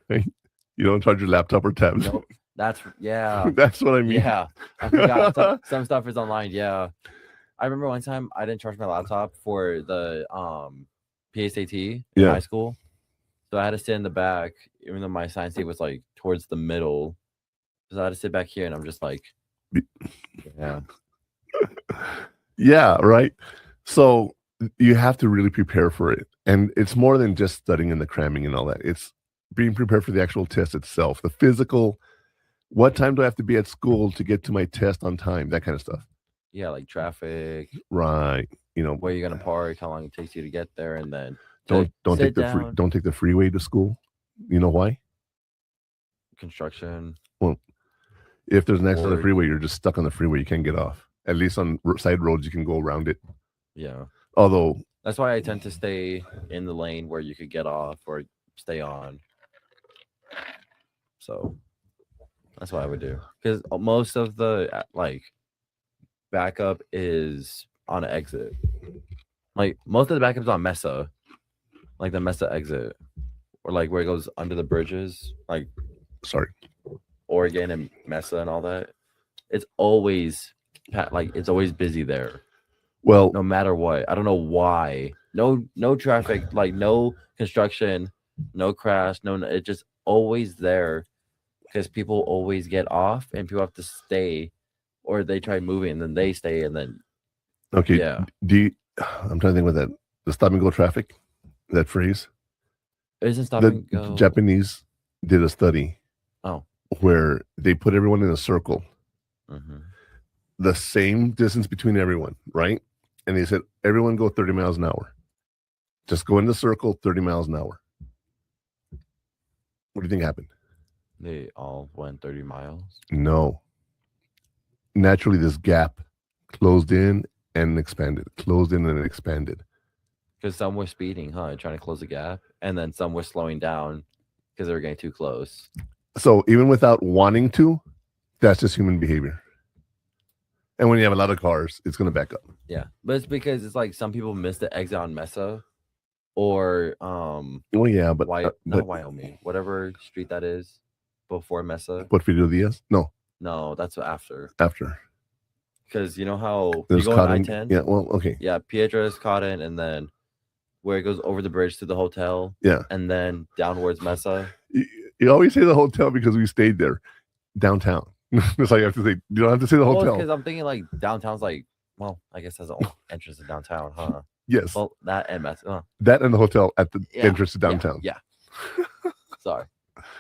You don't charge your laptop or tablet. Nope. That's yeah. That's what I mean. Yeah. I forgot some stuff is online. Yeah. I remember one time I didn't charge my laptop for the PSAT in high school. So I had to sit in the back, even though my science seat was like towards the middle. So I had to sit back here and I'm just like, yeah. Yeah, right. So you have to really prepare for it. And it's more than just studying and the cramming and all that. It's being prepared for the actual test itself, the physical. What time do I have to be at school to get to my test on time? That kind of stuff. Yeah, like traffic, Right. where you're gonna park, how long it takes you to get there, and then don't sit take don't take the freeway to school. You know why? Construction. Well, if there's an accident on the Or- freeway, you're just stuck on the freeway. You can't get off. At least on side roads, you can go around it. Yeah. Although That's why I tend to stay in the lane where you could get off or stay on. So that's what I would do. Because most of the backup is on an exit. Like most of the backups on Mesa, like the Mesa exit, or like where it goes under the bridges, like sorry, Oregon and Mesa and all that. It's always it's always busy there. Well, no matter what. I don't know why. No traffic, like no construction, no crash, it's just always there because people always get off and people have to stay, or they try moving and then they stay and then okay. Yeah. I'm trying to think about that. The stop and go traffic, that phrase. Isn't stop The and go. Japanese did a study. Oh. Where they put everyone in a circle. Mm-hmm. The same distance between everyone, right? And they said, everyone go 30 miles an hour. Just go in the circle, 30 miles an hour. What do you think happened? They all went 30 miles. No. Naturally, this gap closed in and expanded, closed in and expanded. Because some were speeding, trying to close the gap, and then some were slowing down because they were getting too close. So even without wanting to, that's just human behavior. And when you have a lot of cars, it's going to back up. Yeah, but it's because it's like some people miss the exit on Mesa, or Well, yeah, but not Wyoming, whatever street that is before Mesa. Porfirio Diaz? No, that's after. After. Because you know how There's you go on Cotton. I-10? Yeah, well, okay. Yeah, Piedra's, Cotton, and then where it goes over the bridge to the hotel. Yeah. And then downwards Mesa. You always say the hotel because we stayed there downtown. That's all you have to say. You don't have to say the hotel. Because I'm thinking like downtown's like, well, I guess that's the only entrance to downtown, huh? Yes. Well, that and Mesa. That and the hotel at the entrance to downtown. Yeah. Sorry.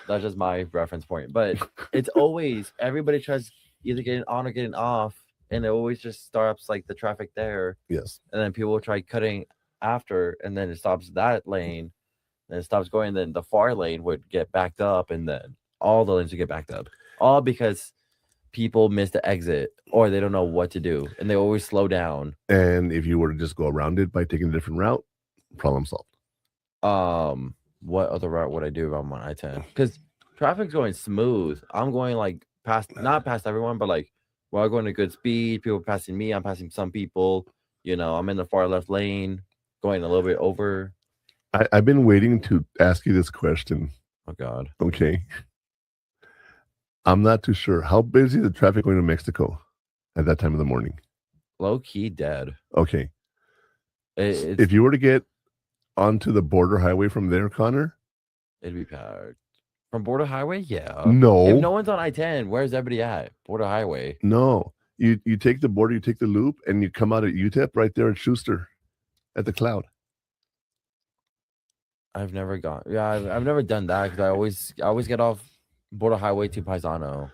That's just my reference point. But it's always, everybody tries either getting on or getting off. And it always just stops like the traffic there. Yes. And then people will try cutting after, and then it stops that lane. And it stops going. And then the far lane would get backed up. And then all the lanes would get backed up. All because people miss the exit or they don't know what to do. And they always slow down. And if you were to just go around it by taking a different route, problem solved. What other route would I do if I'm on I-10? Because traffic's going smooth. I'm going like not past everyone, but like we're going at good speed. People passing me. I'm passing some people. I'm in the far left lane, going a little bit over. I've been waiting to ask you this question. Oh God. Okay. I'm not too sure. How busy is the traffic going to Mexico at that time of the morning? Low key dead. Okay. If you were to get onto the border highway from there, Connor? It'd be packed. From border highway? Yeah. No. If no one's on I-10, where's everybody at? Border highway. No. You take the border, you take the loop, and you come out at UTEP right there at Schuster at the Cloud. I've never gone. Yeah, I've never done that because I always get off border highway to Paisano,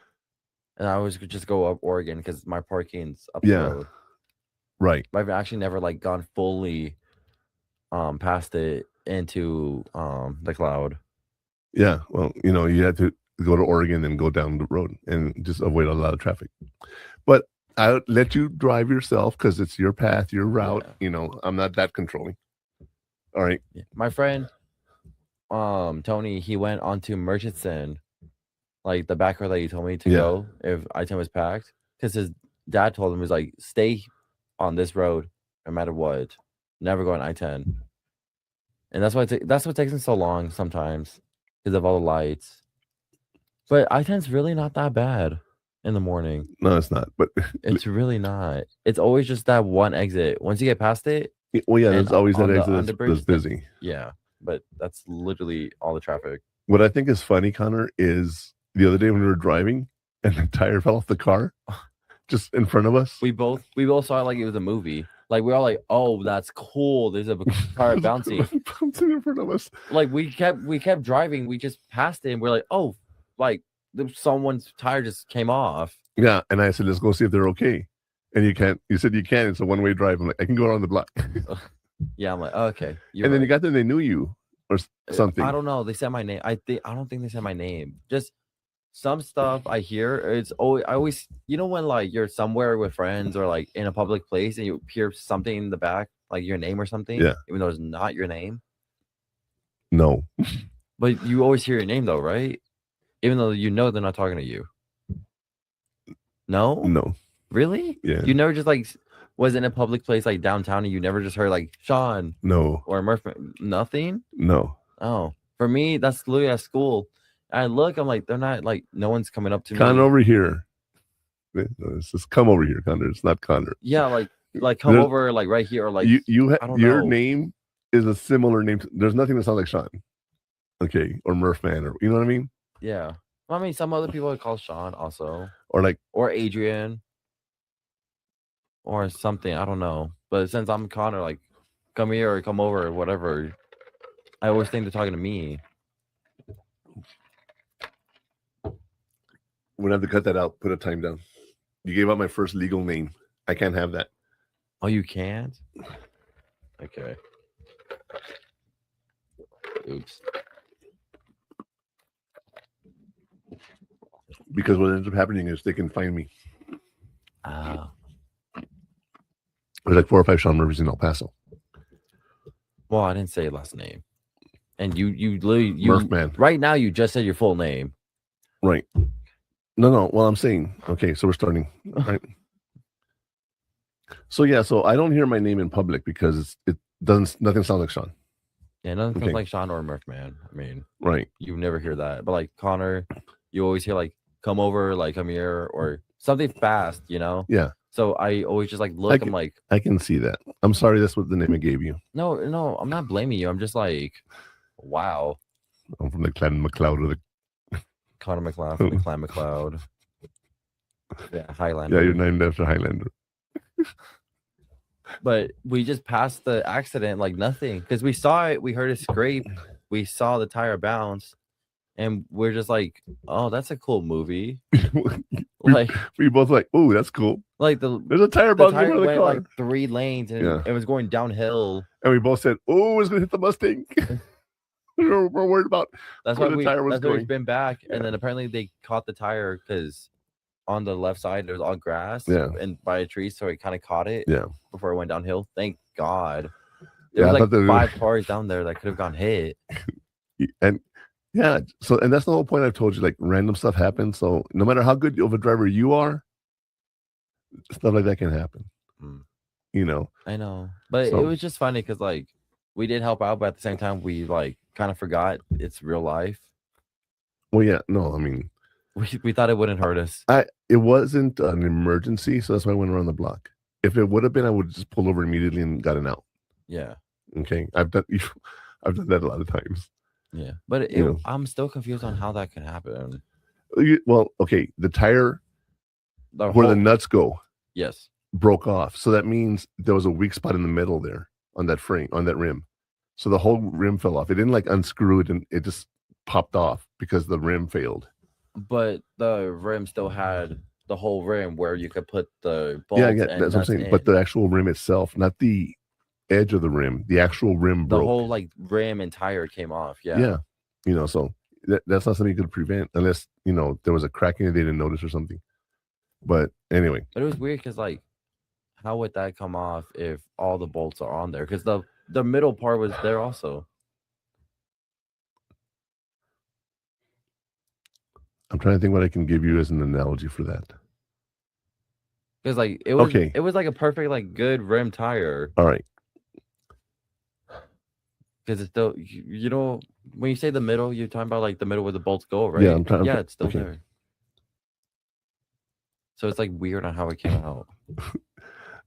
and I always could just go up Oregon because my parking's up the road. Right. But I've actually never like gone fully past it into the cloud. Yeah. Well, you have to go to Oregon and go down the road and just avoid a lot of traffic. But I'll let you drive yourself because it's your path, your route. Yeah. I'm not that controlling. All right. Yeah. My friend Tony, he went onto Murchison, like the back road that you told me to go if I-10 was packed, because his dad told him, he was like, stay on this road no matter what, never go on I-10. And that's what takes him so long sometimes because of all the lights. But I-10's really not that bad in the morning. No, it's not. But it's really not. It's always just that one exit. Once you get past it. Well, yeah, there's always that exit that's busy. Yeah, but that's literally all the traffic. What I think is funny, Connor, is the other day when we were driving and the tire fell off the car just in front of us. We both saw it like it was a movie. Like we're all like, "Oh, that's cool." There's a car bouncing in front of us. Like we kept driving. We just passed it, and we're like, "Oh, like someone's tire just came off." Yeah, and I said, "Let's go see if they're okay." And you can't. You said you can. It's a one-way drive. I'm like, I can go around the block. Yeah, I'm like, oh, okay. And then you got there, they knew you or something. I don't know. They said my name. I don't think they said my name. Just some stuff I hear. It's always when like you're somewhere with friends or like in a public place and you hear something in the back, like your name or something. Yeah. Even though it's not your name. No. But you always hear your name though, right? Even though they're not talking to you. No? No. Really? Yeah. You never just like was in a public place like downtown and you never just heard like Sean? No. Or Murphy? Nothing? No. Oh. For me, that's literally at school. I look, I'm like, they're not like, no one's coming up to me. Connor over here. It's just come over here, Connor. It's not Connor. Yeah, like come over like right here or like your name is a similar name. There's nothing that sounds like Sean. Okay. Or Murphman or you know what I mean? Yeah. Well, I mean, some other people would call Sean also. Or Adrian. Or something. I don't know. But since I'm Connor, like, come here or come over or whatever, I always think they're talking to me. We're gonna have to cut that out. Put a time down. You gave out my first legal name. I can't have that. Oh, you can't? Okay. Oops. Because what ends up happening is they can find me. There's like 4 or 5 Sean Murphys in El Paso. Well, I didn't say last name. And you literally Murphman. Right now you just said your full name. Right. No. Well, I'm saying, okay, so we're starting. Right. So yeah, so I don't hear my name in public because nothing sounds like Sean. Yeah, nothing sounds like Sean or Murphman. I mean, right. You never hear that. But like Connor, you always hear like come over, like come here, or something fast, Yeah. So I always just like look. I'm like, I can see that. I'm sorry, that's what the name I gave you. No, I'm not blaming you. I'm just like, wow. I'm from the Clan McLeod or the Connor McLeod from the Clan McLeod. Yeah, Highlander. Yeah, you're named after Highlander. But we just passed the accident like nothing because we saw it. We heard a scrape. We saw the tire bounce. And we're just like, oh, that's a cool movie. we both like, oh, that's cool. Like there's a tire bounce over the car. Like 3 lanes and it was going downhill. And we both said, oh, it's gonna hit the Mustang. we're worried about that's why the tire was going. We've been back, and then apparently they caught the tire because on the left side there's all grass and by a tree, so it kind of caught it before it went downhill. Thank God. There was like 5 cars down there that could have gone hit. And so and that's the whole point I've told you, like random stuff happens. So no matter how good of a driver you are, stuff like that can happen. I know. But it was just funny because like we did help out, but at the same time we like kind of forgot it's real life. Well, yeah, no, I mean we thought it wouldn't hurt us. It wasn't an emergency, so that's why I went around the block. If it would have been, I would have just pulled over immediately and gotten out. Yeah. Okay. I've done that a lot of times. Yeah, but I'm still confused on how that can happen. Well, okay, the tire where the nuts go, broke off. So that means there was a weak spot in the middle there on that frame, on that rim. So the whole rim fell off. It didn't like unscrew it, and it just popped off because the rim failed. But the rim still had the whole rim where you could put the bolts. Yeah, and that's what I'm nuts saying. in. But the actual rim itself, not the edge of the rim, the actual rim the broke. whole like rim and tire came off. Yeah. Yeah. You know, so that's not something you could prevent unless, you know, there was a crack in it they didn't notice or something. But anyway. But it was weird because, like, how would that come off if all the bolts are on there? Because the middle part was there also. I'm trying to think what I can give you as an analogy for that. Because, like, it was Okay. it was like a perfect, like, good rim tire. All right. Because it's still, you know, when you say the middle, you're talking about like the middle where the bolts go, right? Yeah, I'm trying. Yeah, it's still okay. there. So it's like weird on how it came out.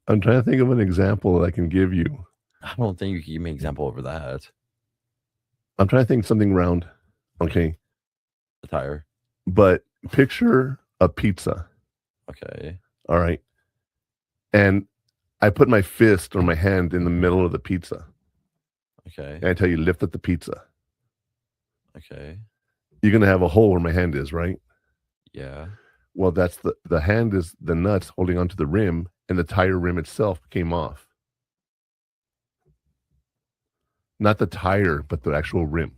I'm trying to think of an example that I can give you. I don't think you can give me an example over that. I'm trying to think something round. Okay. The tire. But picture a pizza. Okay. All right. And I put my fist or my hand in the middle of the pizza. Okay. And I tell you, lift up the pizza. Okay. You're going to have a hole where my hand is, right? Yeah. Well, that's the hand is the nuts holding onto the rim, and the tire rim itself came off. Not the tire, but the actual rim.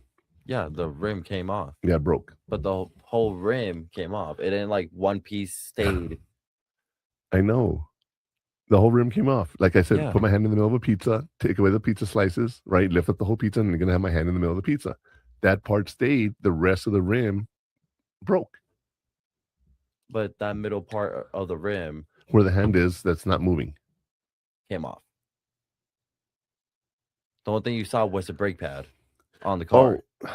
Yeah, the rim came off. Yeah, it broke. But the whole rim came off. It didn't like one piece stayed. I know. The whole rim came off. Like I said, Yeah. put my hand in the middle of a pizza, take away the pizza slices, right? Lift up the whole pizza, and you're going to have my hand in the middle of the pizza. That part stayed. The rest of the rim broke. But that middle part of the rim Where the hand is, that's not moving. came off. The only thing you saw was the brake pad on the car. Oh,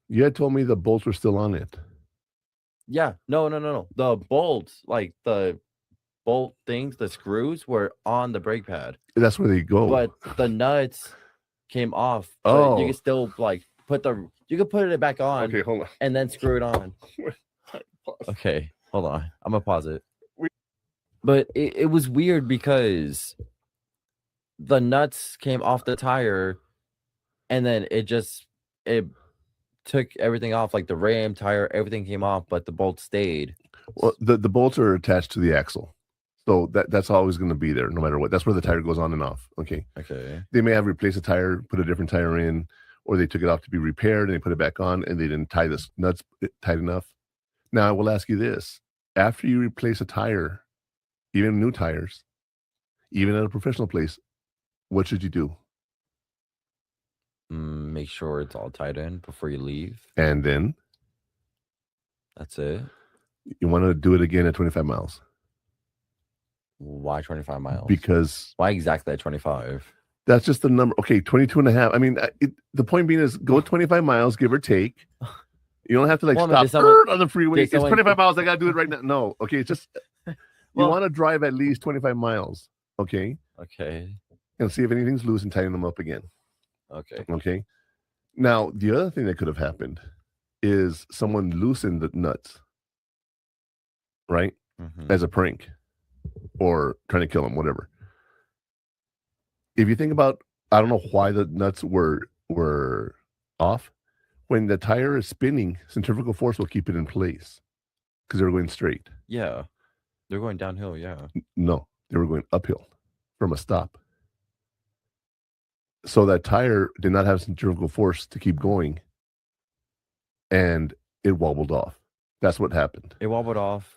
you had told me the bolts were still on it. Yeah. No. The bolts, like the bolt things, the screws were on the brake pad. That's where they go. But the nuts came off. But Oh. you could still like you could put it back on Okay, hold on. and then screw it on. Okay, hold on. I'm gonna pause it. But it was weird because the nuts came off the tire and then it took everything off, like the rim, tire, everything came off, but the bolt stayed. Well, the bolts are attached to the axle. So that's always going to be there no matter what. That's where the tire goes on and off. Okay. Okay. They may have replaced a tire, put a different tire in, or they took it off to be repaired and they put it back on and they didn't tie the nuts tight enough. Now I will ask you this. After you replace a tire, even new tires, even at a professional place, what should you do? Make sure it's all tied in before you leave. And then That's it. you want to do it again at 25 miles. Why 25 miles? Because why exactly at 25? that's just the number. Okay, 22 and a half. I mean, the point being is go 25 miles, give or take. You don't have to stop on the freeway. It's 25 miles. I got to do it right now. No. Okay, it's just you want to drive at least 25 miles. Okay. Okay. And see if anything's loose and tighten them up again. Okay. Okay. Now, the other thing that could have happened is someone loosened the nuts, right? Mm-hmm. As a prank or trying to kill them, whatever. If you think about, I don't know why the nuts were off. When the tire is spinning, centrifugal force will keep it in place because they were going straight. Yeah. They're going downhill. Yeah. No, they were going uphill from a stop. So that tire did not have centrifugal force to keep going, and it wobbled off. That's what happened. It wobbled off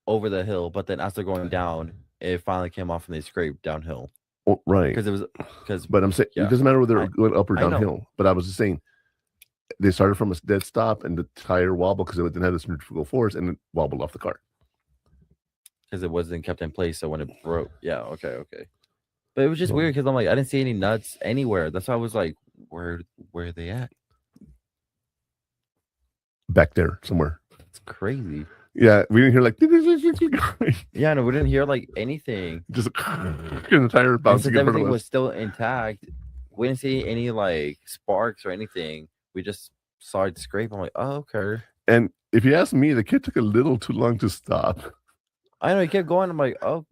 over the hill, but then as they're going down, it finally came off and they scraped downhill. Oh, right. But I'm saying it doesn't matter whether they're going up or downhill. But I was just saying they started from a dead stop and the tire wobbled because it didn't have the centrifugal force and it wobbled off the car. Because it wasn't kept in place. So when it broke, yeah, okay. But it was just weird because I'm like, I didn't see any nuts anywhere. That's why I was like, where are they at? Back there somewhere. It's crazy. Yeah, we didn't hear like yeah, no, we didn't hear like anything. Just the tire bouncing. Since everything was still intact, we didn't see any like sparks or anything. We just saw it scrape. I'm like, oh, okay. And if you ask me, the kid took a little too long to stop. I know he kept going. I'm like, oh.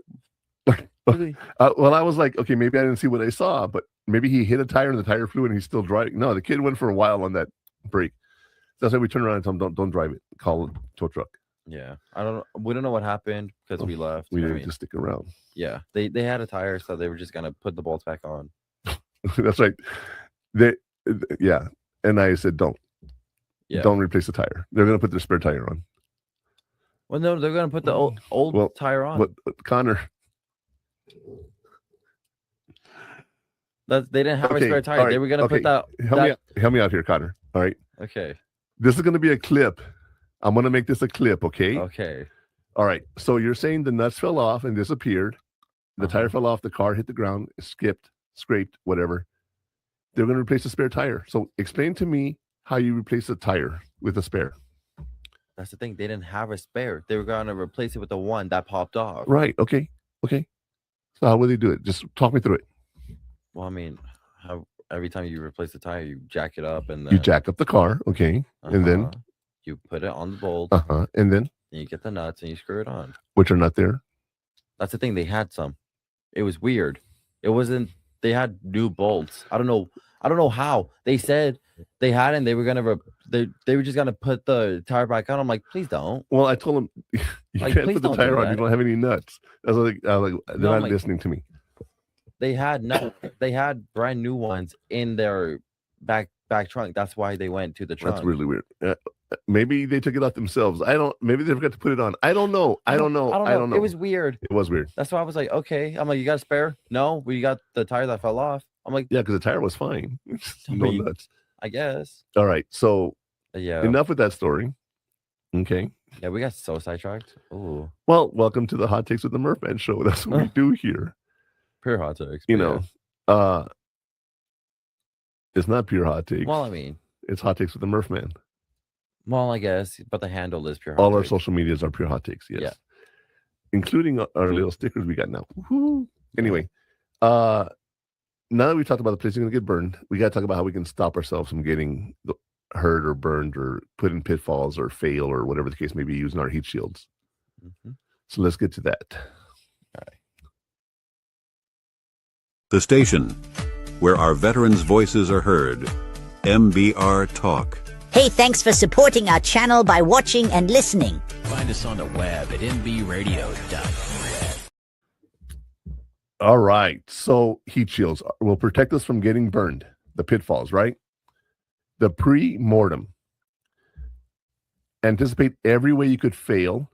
Well, I was like, okay, maybe I didn't see what I saw, but maybe he hit a tire and the tire flew and he's still driving. No, the kid went for a while on that brake. That's why we turn around and tell them, don't drive it. Call a tow truck. Yeah, we don't know what happened because we left. We I didn't mean, just stick around. yeah, they had a tire, so they were just gonna put the bolts back on. That's right. Yeah. And I said, don't replace the tire. They're going to put their spare tire on. Well, no, they're gonna put the old tire on. What, Connor? They didn't have a spare tire. Right, they were gonna put that. Help me out here, Connor. All right. Okay. This is going to be a clip. I'm going to make this a clip. Okay. Okay. All right. So you're saying the nuts fell off and disappeared. The tire fell off. The car hit the ground, scraped, whatever. They're going to replace the spare tire. So explain to me how you replace a tire with a spare. That's the thing. They didn't have a spare. They were going to replace it with the one that popped off. Right. Okay. So how would they do it? Just talk me through it. Well, I mean, every time you replace the tire, you jack it up and then you jack up the car. Okay. And then you put it on the bolt. And then you get the nuts and you screw it on. Which are not there. That's the thing. They had some. It was weird. It wasn't. They had new bolts. I don't know how. They said they had, and they were gonna. They were just gonna put the tire back on. I'm like, please don't. Well, I told them you can't put the tire on. You don't have any nuts. I was like they're not listening to me. They had nuts. They had brand new ones in their back trunk. That's why they went to the trunk. That's really weird. Maybe they took it off themselves. Maybe they forgot to put it on. I don't know. I don't know. It was weird. It was weird. That's why I was like, okay. I'm like, you got a spare? No, we got the tire that fell off. I'm like, yeah, because the tire was fine. No nuts. I guess. All right. So yeah. Enough with that story. Okay. Yeah, we got so sidetracked. Oh. Well, welcome to the Hot Takes with the Murphman show. That's what we do here. Pure hot takes. It's not pure hot takes. Well, I mean, it's Hot Takes with the Murphman. Well, I guess, but the handle is pure hot All takes. our social medias are pure hot takes, yes. Yeah. Including our little stickers we got now. Woo-hoo. Anyway, now that we talked about the place you're going to get burned, we got to talk about how we can stop ourselves from getting hurt or burned or put in pitfalls or fail or whatever the case may be using our heat shields. So let's get to that. All right. The station where our veterans' voices are heard. MBR Talk. Hey, thanks for supporting our channel by watching and listening. Find us on the web at mbradio.net. All right. So heat shields will protect us from getting burned, the pitfalls, right? The pre-mortem. Anticipate every way you could fail,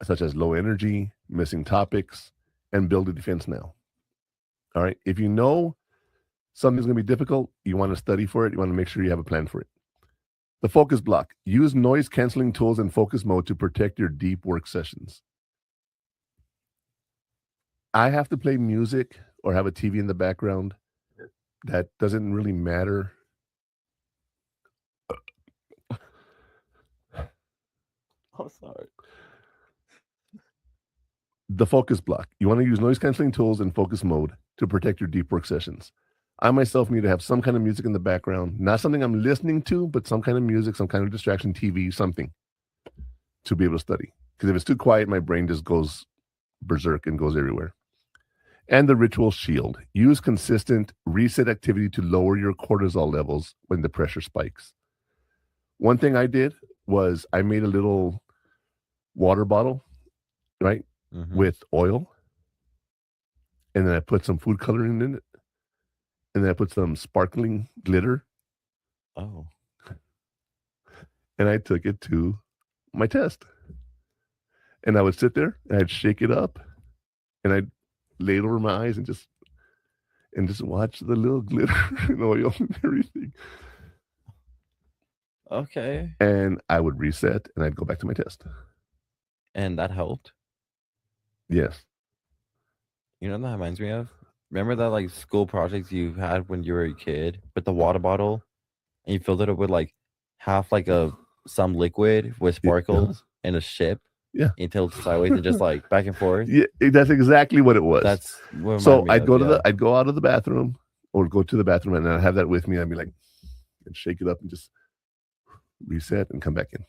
such as low energy, missing topics, and build a defense now. All right. If you know something's going to be difficult, you want to study for it, you want to make sure you have a plan for it. The focus block. Use noise canceling tools in focus mode to protect your deep work sessions. I have to play music or have a TV in the background. That doesn't really matter. I'm sorry. The focus block. You want to use noise canceling tools in focus mode to protect your deep work sessions. I myself need to have some kind of music in the background, not something I'm listening to, but some kind of music, some kind of distraction, TV, something to be able to study. Because if it's too quiet, my brain just goes berserk and goes everywhere. And the ritual shield. Use consistent reset activity to lower your cortisol levels when the pressure spikes. One thing I did was I made a little water bottle, right, with oil. And then I put some food coloring in it. And then I put some sparkling glitter. Oh. And I took it to my test. And I would sit there and I'd shake it up. And I'd lay it over my eyes and just watch the little glitter and oil and everything. Okay. And I would reset and I'd go back to my test. And that helped? Yes. You know what that reminds me of? Remember that like school projects you had when you were a kid with the water bottle and you filled it up with like half like some liquid with sparkles and a ship? Yeah. And tilted sideways and just like back and forth. Yeah, that's exactly what it was. That's what so I'd go I'd go out of the bathroom or go to the bathroom and I'd have that with me. I'd be like, and shake it up and just reset and come back in.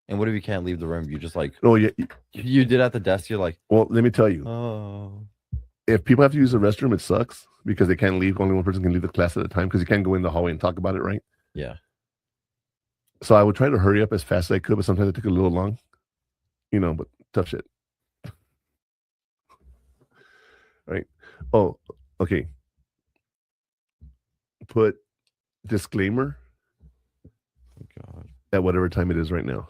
And what if you can't leave the room? You just like, oh yeah, you did at the desk. You're like, well, let me tell you. Oh, if people have to use the restroom, it sucks because they can't leave. Only one person can leave the class at a time because you can't go in the hallway and talk about it, right? Yeah. So I would try to hurry up as fast as I could, but sometimes it took a little long, but tough shit. Right. Oh, okay. Put disclaimer Oh, God. at whatever time it is right now.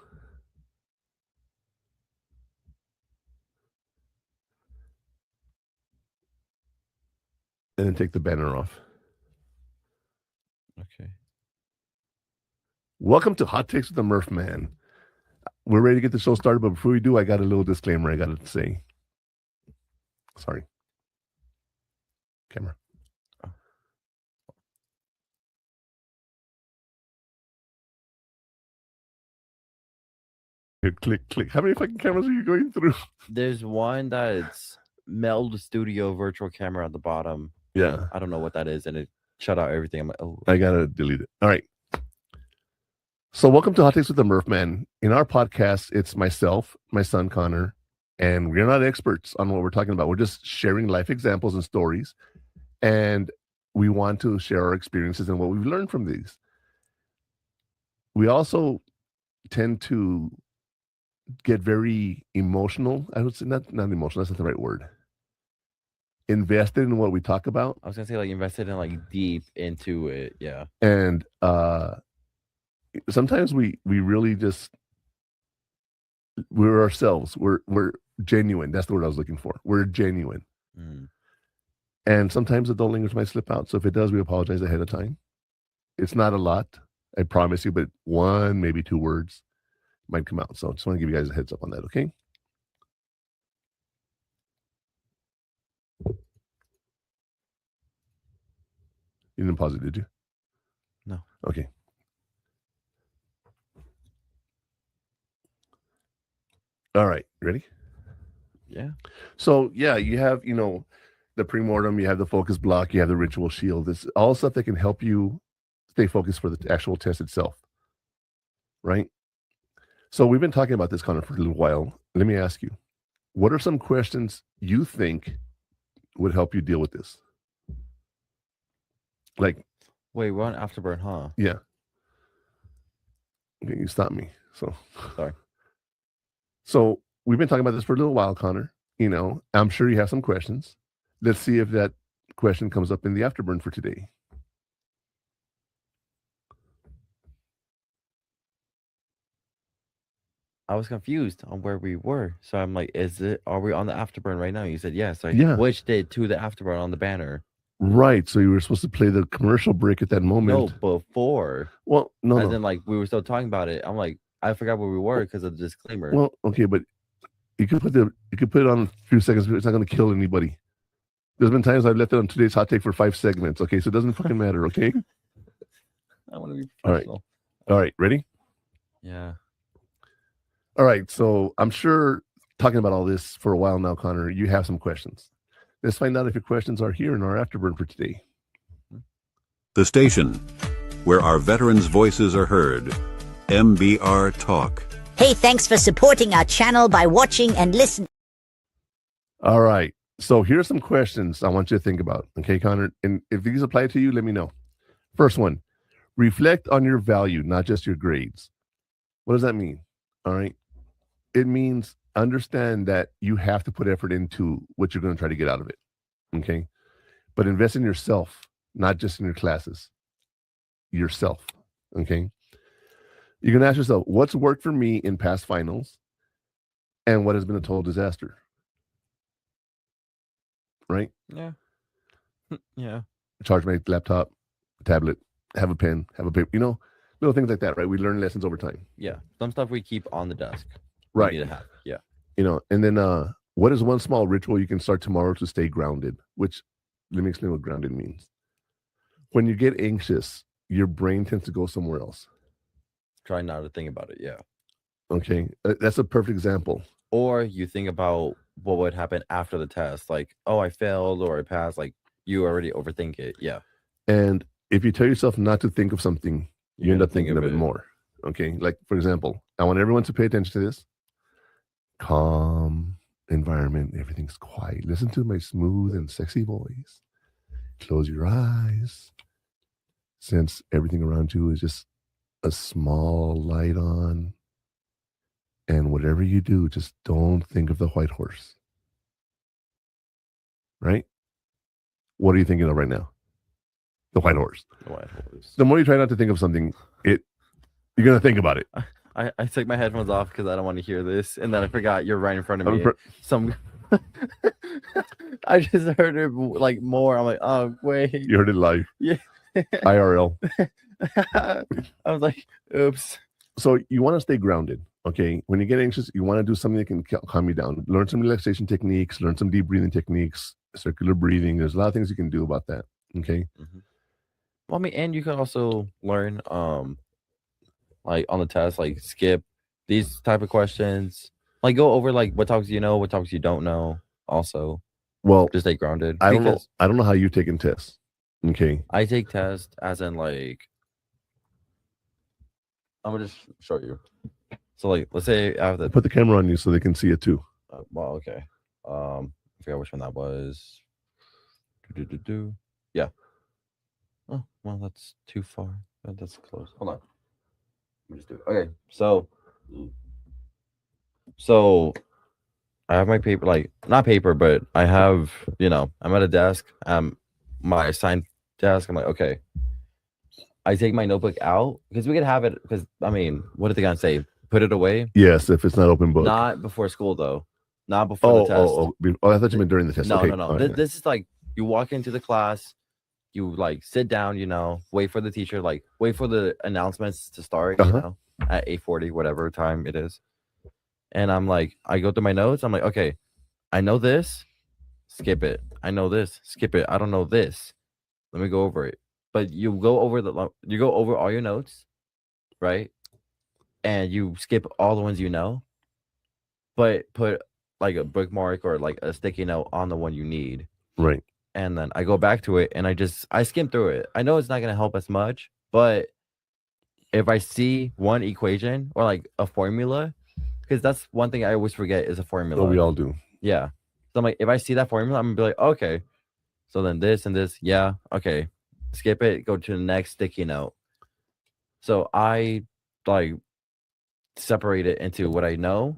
And then take the banner off. Okay. Welcome to Hot Takes with the Murph Man. We're ready to get the show started, but before we do, I got a little disclaimer I got to say. Sorry. Camera. Here, click. How many fucking cameras are you going through? There's one that's Meld Studio virtual camera at the bottom. Yeah. I don't know what that is, and it shut out everything. I'm like, oh. I got to delete it. All right. So welcome to Hot Takes with the Murph Man. In our podcast, it's myself, my son Connor, and we're not experts on what we're talking about. We're just sharing life examples and stories, and we want to share our experiences and what we've learned from these. We also tend to get very emotional. I would say not emotional. That's not the right word. Invested in what we talk about. I was gonna say like invested in like deep into it. Yeah. And sometimes we really just we're ourselves. We're genuine. That's the word I was looking for. We're genuine. And sometimes the dull language might slip out. So if it does, we apologize ahead of time. It's not a lot, I promise you, but one, maybe two words might come out. So I just want to give you guys a heads up on that, okay? You didn't pause it, did you? No. Okay. All right. Ready? Yeah. So, yeah, you have, the premortem, you have the focus block, you have the ritual shield. It's all stuff that can help you stay focused for the actual test itself, right? So we've been talking about this, Connor, for a little while. Let me ask you, what are some questions you think would help you deal with this? Like, wait, we're on Afterburn, huh? Yeah. Okay, you stopped me. So sorry. So we've been talking about this for a little while, Connor. I'm sure you have some questions. Let's see if that question comes up in the Afterburn for today. I was confused on where we were. So I'm like, are we on the Afterburn right now? You said yes. I switched it to the Afterburn on the banner. Right. So you were supposed to play the commercial break at that moment. No, before. Well, no. And then like we were still talking about it. I'm like, I forgot where we were because of the disclaimer. Well, okay, but you could put it on a few seconds, but it's not going to kill anybody. There's been times I've left it on today's hot take for 5 segments. Okay, so it doesn't fucking matter. Okay. I want to be professional. All right. Ready? Yeah. All right. So I'm sure talking about all this for a while now, Connor, you have some questions. Let's find out if your questions are here in our Afterburn for today. The station where our veterans' voices are heard. MBR Talk. Hey, thanks for supporting our channel by watching and listening. All right. So here's some questions I want you to think about. Okay, Connor? And if these apply to you, let me know. First one, reflect on your value, not just your grades. What does that mean? All right. It means understand that you have to put effort into what you're going to try to get out of it. Okay. But invest in yourself, not just in your classes. Yourself. Okay. You can ask yourself, what's worked for me in past finals and what has been a total disaster? Right? Yeah. Yeah. Charge my laptop, tablet, have a pen, have a paper, little things like that, right? We learn lessons over time. Yeah. Some stuff we keep on the desk. Right. We need to have. Yeah. And then what is one small ritual you can start tomorrow to stay grounded? Which, let me explain what grounded means. When you get anxious, your brain tends to go somewhere else. Try not to think about it. Yeah. Okay. That's a perfect example. Or you think about what would happen after the test. Like, oh, I failed or I passed. Like, you already overthink it. Yeah. And if you tell yourself not to think of something, you end up thinking of it more. Okay. Like, for example, I want everyone to pay attention to this. Calm environment. Everything's quiet. Listen to my smooth and sexy voice. Close your eyes. since everything around you is just a small light on. And whatever you do, just don't think of the white horse. Right? What are you thinking of right now? The white horse. The white horse. The more you try not to think of something, you're going to think about it. I took my headphones off because I don't want to hear this, and then I forgot you're right in front of me. I just heard it like more. I'm like, oh wait. You heard it live. Yeah. IRL. I was like, oops. So you want to stay grounded. Okay. When you get anxious, you want to do something that can calm you down. Learn some relaxation techniques, learn some deep breathing techniques, circular breathing. There's a lot of things you can do about that. Okay. Mm-hmm. Well, I mean, and you can also learn, like on the test, like skip these type of questions. Like go over like what topics you know, what topics you don't know. Also, well, just stay grounded. I don't know how you've taken tests. Okay. I take tests as in like, I'm gonna just show you. So like, let's say I have to put the camera on you so they can see it too. Well, okay. I forgot which one that was. Yeah. Oh, well, that's too far. That's close. Hold on. Let me just do it. Okay, so I have my paper, like not paper, but I have, I'm at a desk. My assigned desk. I'm like, okay. I take my notebook out because we could have it. Because I mean, what are they gonna say? Put it away? Yes, if it's not open book. Not before school though. Not before the test. I thought you meant during the test. No, okay. no. This is like you walk into the class, you like sit down, wait for the teacher, like wait for the announcements to start, at 8:40, whatever time it is. And I'm like, I go through my notes. I'm like, okay, I know this, skip it. I know this, skip it. I don't know this. Let me go over it. But you go over all your notes, right? And you skip all the ones you know, but put like a bookmark or like a sticky note on the one you need. Right. And then I go back to it and I skim through it. I know it's not going to help as much, but if I see one equation or like a formula, because that's one thing I always forget is a formula. Oh, we all do. Yeah. So I'm like, if I see that formula, I'm going to be like, okay, so then this and this. Yeah. Okay. Skip it. Go to the next sticky note. So I like separate it into what I know,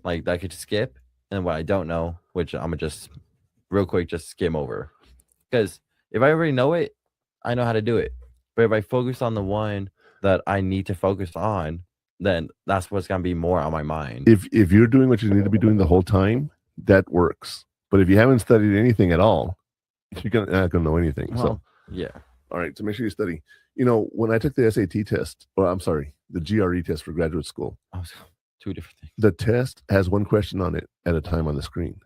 like that I could just skip, and what I don't know, which I'm gonna just real quick just skim over. Because if I already know it, I know how to do it. But if I focus on the one that I need to focus on, then that's what's gonna be more on my mind. If you're doing what you need to be doing the whole time, that works. But if you haven't studied anything at all, you're not gonna know anything. Well, so yeah. All right. So make sure you study. When I took the SAT test, or I'm sorry, the GRE test for graduate school, two different things. The test has one question on it at a time on the screen.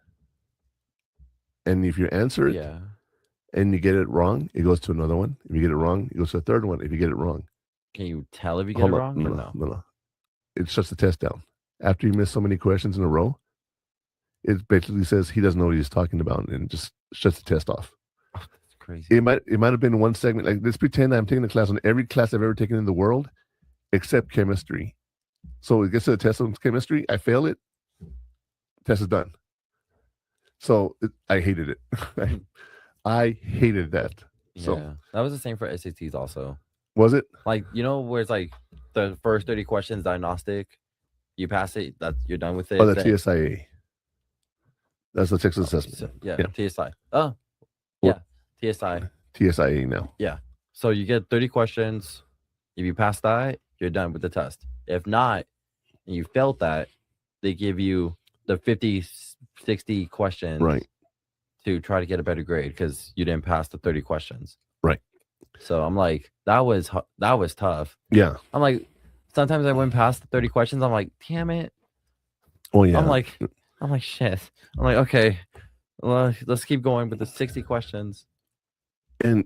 And if you answer it and you get it wrong, it goes to another one. If you get it wrong, it goes to a third one. If you get it wrong. Can you tell if you get it wrong? No. It shuts the test down. After you miss so many questions in a row, it basically says he doesn't know what he's talking about and it just shuts the test off. Crazy. It might have been one segment. Like, let's pretend I'm taking a class on every class I've ever taken in the world except chemistry. So it gets to the test on chemistry, I fail it, test is done. So I hated it. I hated that. So that was the same for SATs also. Was it? Like, where it's like the first 30 questions diagnostic, you pass it, you're done with it. Oh, the TSIA. That's the Texas assessment. Yeah, TSI. Oh, yeah. TSI. TSIA now. Yeah. So you get 30 questions. If you pass that, you're done with the test. If not, and you failed that, they give you the 50, 60 questions to try to get a better grade because you didn't pass the 30 questions. Right. So I'm like, that was tough. Yeah. I'm like, sometimes I went past the 30 questions. I'm like, damn it. Oh yeah. I'm like, shit. I'm like, okay, well, let's keep going with the 60 questions. And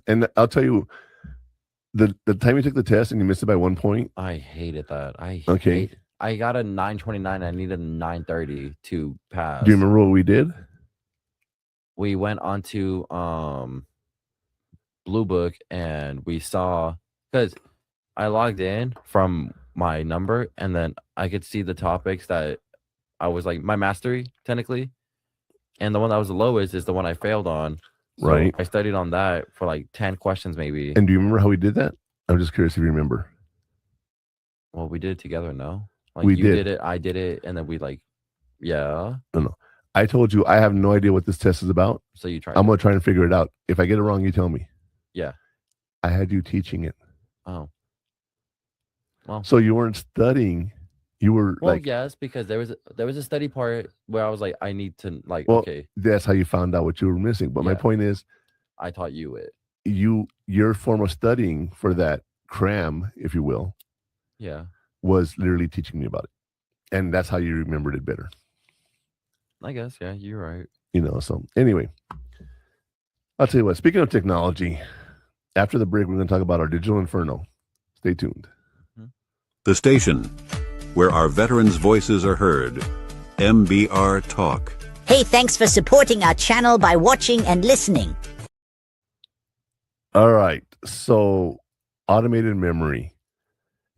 and I'll tell you, the time you took the test and you missed it by 1 point. I hated that. I got a 929. I needed a 930 to pass. Do you remember what we did? We went onto Blue Book and we saw, because I logged in from my number and then I could see the topics that I was like my mastery technically, and the one that was the lowest is the one I failed on. So Right. I studied on that for like 10 questions maybe. And do you remember how we did that? I'm just curious if you remember. Well, we did it together, no? Like We you did. did it, I did it, and then we like, yeah. No. I told you I have no idea what this test is about. So you tried I'm it. going to try and figure it out. If I get it wrong, you tell me. Yeah. I had you teaching it. Oh. Well, So you weren't studying. You were well, like, yes, because there was a study part where I was like, I need to like, well, okay, that's how you found out what you were missing. But my Yeah. point is, I taught you it. your form of studying for that cram, if you will, Yeah. was literally teaching me about it. And that's how you remembered it better. I guess, yeah, you're right. So anyway, I'll tell you what, speaking of technology, after the break, we're going to talk about our digital inferno. Stay tuned. The station where our veterans' voices are heard. MBR Talk. Hey, thanks for supporting our channel by watching and listening. All right. So automated memory.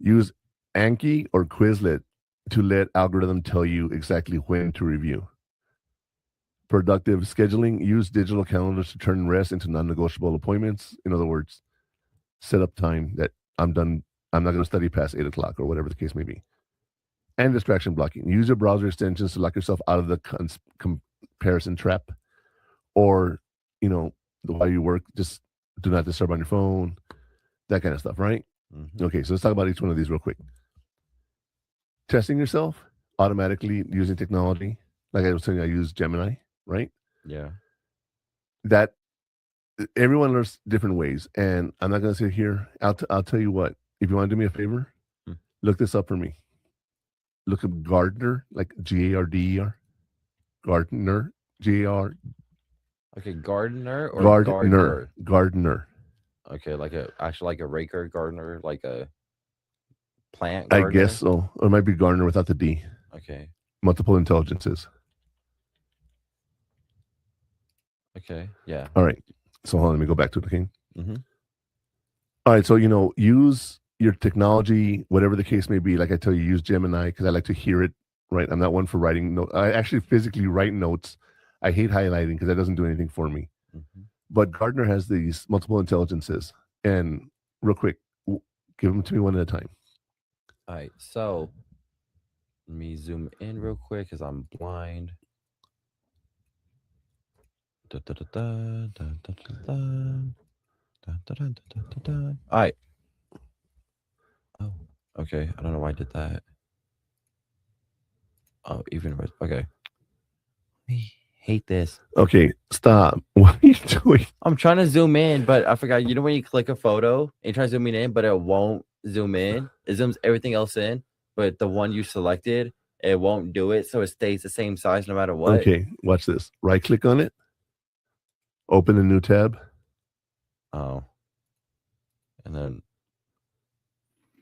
Use Anki or Quizlet to let algorithm tell you exactly when to review. Productive scheduling. Use digital calendars to turn rest into non-negotiable appointments. In other words, set up time that I'm done. I'm not going to study past 8 o'clock or whatever the case may be. And distraction blocking. Use your browser extensions to lock yourself out of the comparison trap. Or, while you work, just do not disturb on your phone. That kind of stuff, right? Mm-hmm. Okay, so let's talk about each one of these real quick. Testing yourself automatically using technology. Like I was telling you, I use Gemini, right? Yeah. That everyone learns different ways. And I'm not going to sit here. I'll tell you what. If you want to do me a favor, look this up for me. Look up Gardner, like Garder. Gardner, Gar. Okay, gardener or Gardner. Gardner. Okay, like a raker gardener, like a plant I gardener. guess so. Or it might be Gardner without the D. Okay. Multiple intelligences. Okay. Yeah. All right. So hold on, let me go back to the king. Mm-hmm. All right. So, use your technology, whatever the case may be. Like I tell you, use Gemini because I like to hear it, right? I'm not one for writing notes. I actually physically write notes. I hate highlighting because that doesn't do anything for me. Mm-hmm. But Gardner has these multiple intelligences. And real quick, give them to me one at a time. All right. So let me zoom in real quick because I'm blind. All right. Oh, okay. I don't know why I did that. Oh, even worse. Okay. I hate this. Okay, stop. What are you doing? I'm trying to zoom in, but I forgot. You know when you click a photo and you try zooming in, but it won't zoom in. It zooms everything else in, but the one you selected, it won't do it, so it stays the same size no matter what. Okay, watch this. Right click on it. Open a new tab. Oh. And then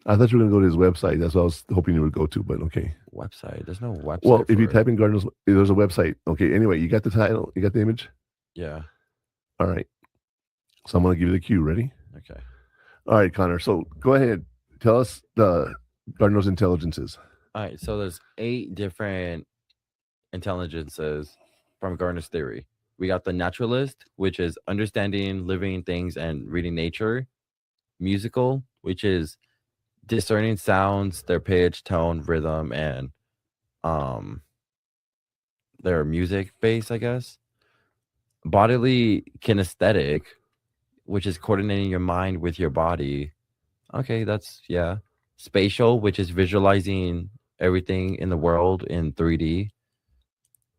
I thought you were going to go to his website. That's what I was hoping you would go to, but okay. website. There's no website. Well, if you for it. type in Gardner's, there's a website. Okay, anyway, you got the title? You got the image? Yeah. All right. So I'm going to give you the cue. Ready? Okay. All right, Connor. So go ahead. Tell us the Gardner's intelligences. All right. So there's 8 different intelligences from Gardner's theory. We got the naturalist, which is understanding living things and reading nature. Musical, which is discerning sounds, their pitch, tone, rhythm, and their music base, I guess. Bodily kinesthetic, which is coordinating your mind with your body. Okay, that's yeah. Spatial, which is visualizing everything in the world in 3D.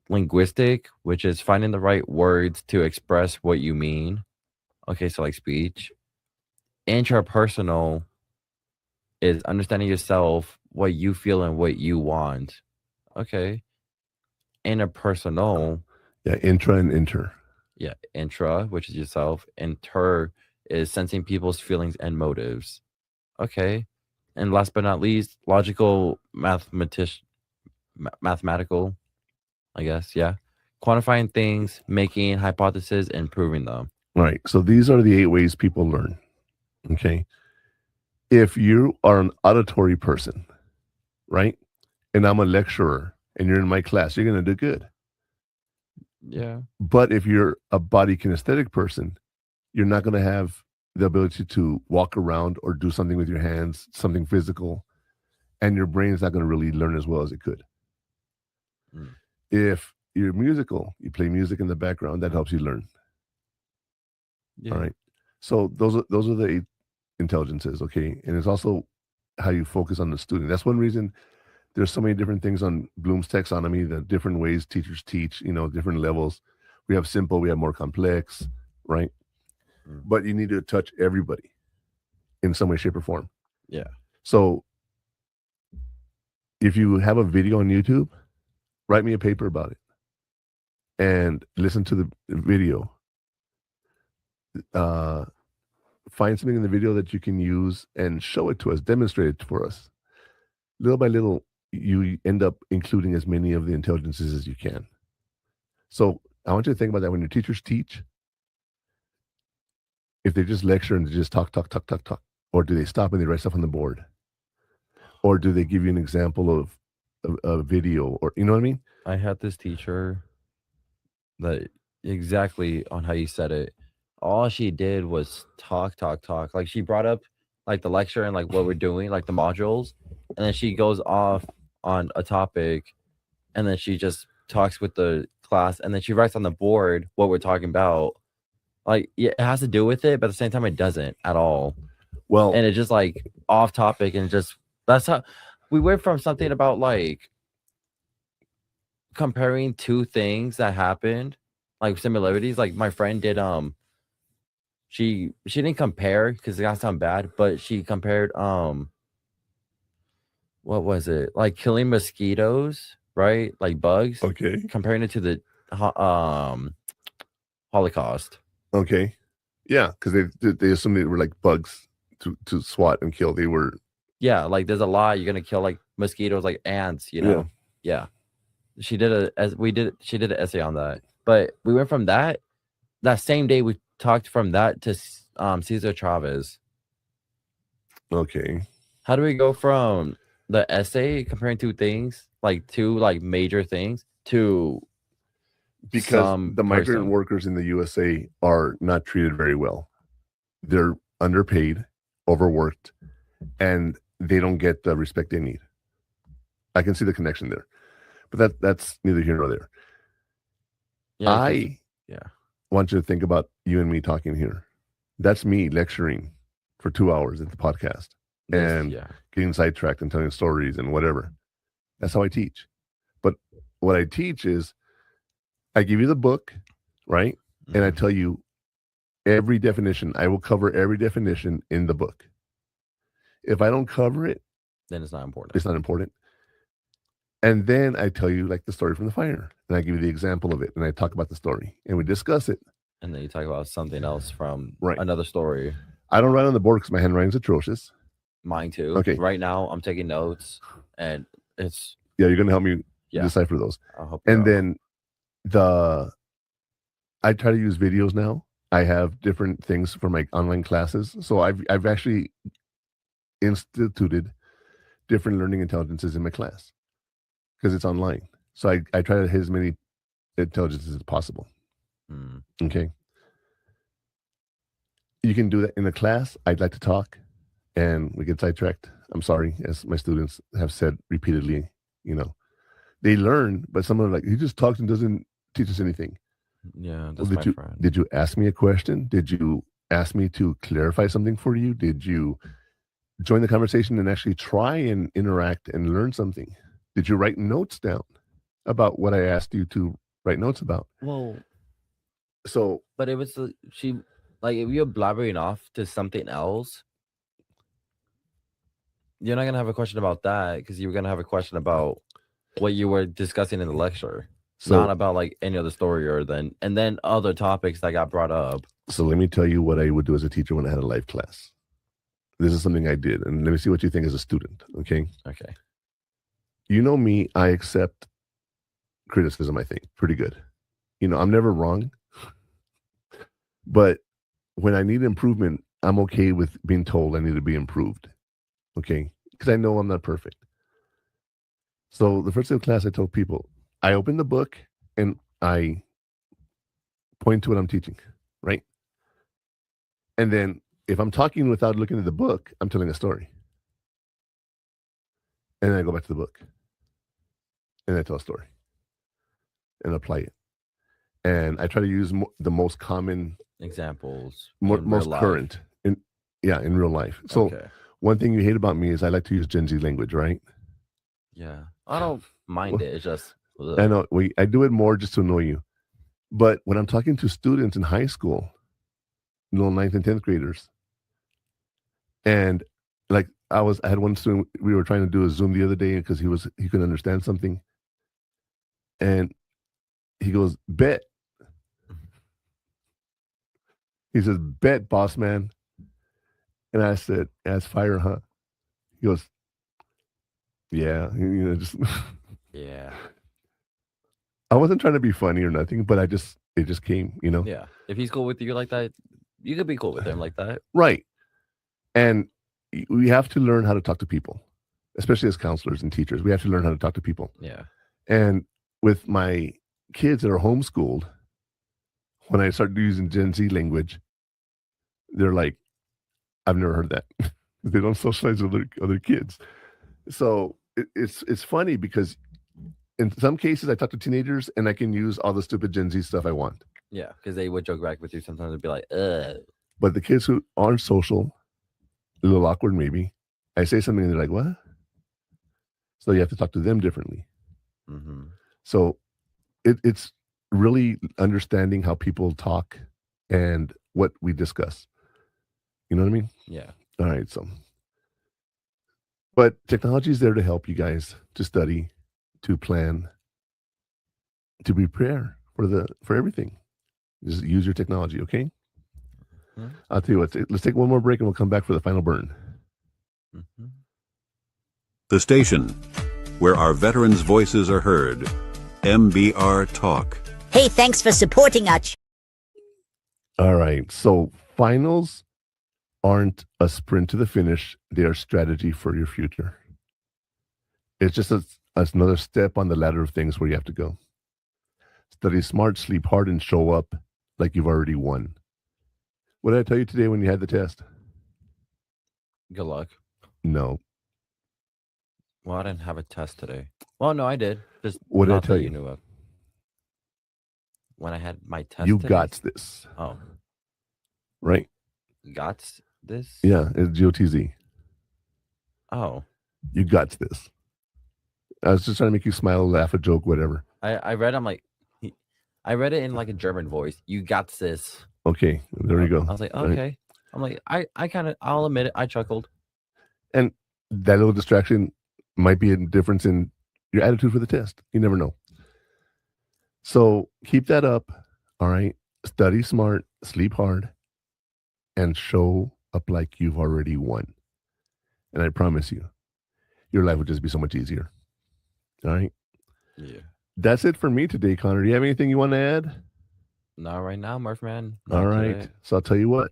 Linguistic, which is finding the right words to express what you mean. Okay, so like speech. Intrapersonal is understanding yourself, what you feel and what you want. Okay. Interpersonal. Yeah, intra and inter. Yeah, intra, which is yourself. Inter is sensing people's feelings and motives. Okay. And last but not least, logical mathematical, I guess. Yeah. Quantifying things, making hypotheses, and proving them. All right. So these are the 8 ways people learn. Okay. If you are an auditory person, right? And I'm a lecturer and you're in my class, you're going to do good. Yeah. But if you're a body kinesthetic person, you're not going to have the ability to walk around or do something with your hands, something physical, and your brain's not going to really learn as well as it could. Mm. If you're musical, you play music in the background, that helps you learn. Yeah. All right. So those are the 8 intelligences, okay? And it's also how you focus on the student. That's one reason there's so many different things on Bloom's taxonomy, the different ways teachers teach, different levels. We have simple, we have more complex, right? Mm. But you need to touch everybody in some way, shape, or form. Yeah. So if you have a video on YouTube, write me a paper about it and listen to the video. Find something in the video that you can use and show it to us, demonstrate it for us. Little by little, you end up including as many of the intelligences as you can. So I want you to think about that when your teachers teach. If they just lecture and they just talk, or do they stop and they write stuff on the board? Or do they give you an example of a video, or you know what I mean? I had this teacher that exactly on how you said it. All she did was talk. Like she brought up like the lecture and like what we're doing, like the modules, and then she goes off on a topic, and then she just talks with the class, and then she writes on the board what we're talking about. Like, yeah, it has to do with it, but at the same time, it doesn't at all. Well, And it's just like off topic, and just that's how we went from something about like comparing two things that happened, like similarities. Like my friend did, she didn't compare because it got sound bad, but she compared what was it, like killing mosquitoes, right? Like bugs, okay, comparing it to the Holocaust. okay, yeah, because they assumed they were like bugs to swat and kill. They were, Yeah, like there's a lie you're gonna kill like mosquitoes, like ants, you know. Yeah. She did she did an essay on that. But we went from that same day we talked from that to Cesar Chavez. okay. How do we go from the essay comparing two things, like two like major things, to Because some the migrant person? workers in the USA are not treated very well. They're underpaid, overworked, and they don't get the respect they need. I can see the connection there, but that's neither here nor there. Yeah, I want you to think about you and me talking here. That's me lecturing for 2 hours at the podcast and getting sidetracked and telling stories and whatever. That's how I teach. But what I teach is I give you the book, right? And I tell you every definition. I will cover every definition in the book. If I don't cover it, then it's not important. It's not important. And then I tell you like the story from the fire, and I give you the example of it, and I talk about the story, and we discuss it. And then you talk about something else from Right. another story. I don't write on the board because my handwriting's atrocious. Mine too. Okay. Right now I'm taking notes, and it's you're gonna help me decipher those. I hope. And then I try to use videos now. I have different things for my online classes, so I've actually instituted different learning intelligences in my class because it's online. So I try to hit as many intelligences as possible. Okay. You can do that in a class. I'd like to talk and we get sidetracked. I'm sorry, as my students have said repeatedly, they learn, but some are like, he just talks and doesn't teach us anything. Yeah, that's my friend. Did you ask me a question? Did you ask me to clarify something for you? Did you join the conversation and actually try and interact and learn something? Did you write notes down about what I asked you to write notes about? Well, so, but it was she like if you're blabbering off to something else, you're not gonna have a question about that because you're gonna have a question about what you were discussing in the lecture. So, not about like any other story and then other topics that got brought up. So let me tell you what I would do as a teacher when I had a life class. This is something I did, and let me see what you think as a student. Okay. Okay. You know me, I accept criticism, I think, pretty good. I'm never wrong. But when I need improvement, I'm okay with being told I need to be improved. Okay. Because I know I'm not perfect. So the first day of class, I told people, I opened the book and I point to what I'm teaching, right? And then if I'm talking without looking at the book, I'm telling a story. And then I go back to the book. And I tell a story. And apply it. And I try to use the most common examples, most current in real life. So Okay. one thing you hate about me is I like to use Gen Z language, right? Yeah, I don't mind it. It's just I know I do it more just to annoy you. But when I'm talking to students in high school, 9th and 10th graders, and like I had one student, we were trying to do a Zoom the other day because he couldn't understand something, and he goes, "Bet." He says, "Bet, boss man." And I said, "That's fire, huh?" He goes, "Yeah." Just yeah. I wasn't trying to be funny or nothing, but it just came, Yeah. If he's cool with you like that, you could be cool with him like that. Right. And we have to learn how to talk to people, especially as counselors and teachers. We have to learn how to talk to people. Yeah. And with my kids that are homeschooled, when I started using Gen Z language, they're like, I've never heard that. They don't socialize with other kids. So it's funny because in some cases I talk to teenagers and I can use all the stupid Gen Z stuff I want. Yeah, because they would joke back with you sometimes and be like, ugh. But the kids who aren't social, a little awkward maybe, I say something and they're like, what? So you have to talk to them differently. Mm-hmm. So it's really understanding how people talk and what we discuss. You know what I mean? Yeah. All right. So, but technology is there to help you guys to study, to plan, to prepare for everything. Just use your technology, okay? Mm-hmm. I'll tell you what. Let's take one more break and we'll come back for the final burn. Mm-hmm. The station where our veterans' voices are heard. MBR Talk. Hey, thanks for supporting our All right. So finals aren't a sprint to the finish. They are strategy for your future. It's just another step on the ladder of things where you have to go. Study smart, sleep hard, and show up like you've already won. What did I tell you today when you had the test? Good luck. No. Well, I didn't have a test today. Well, no, I did. Just What did I not tell that you? Knew of. When I had my test You today? got this. Oh. Right? Got this? Yeah, it's GOTZ. Oh. You got this. I was just trying to make you smile, laugh, a joke, whatever. I read, I'm like, I read it in like a German voice. You got this. Okay, there you go. I was like, All okay. right. I'm like, I kind of, I'll admit it. I chuckled. And that little distraction might be a difference in your attitude for the test. You never know. So keep that up. All right. Study smart, sleep hard, and show up like you've already won. And I promise you, your life would just be so much easier. All right. Yeah. That's it for me today, Connor. Do you have anything you want to add? Not right now, Murph man. All right. Today. So I'll tell you what.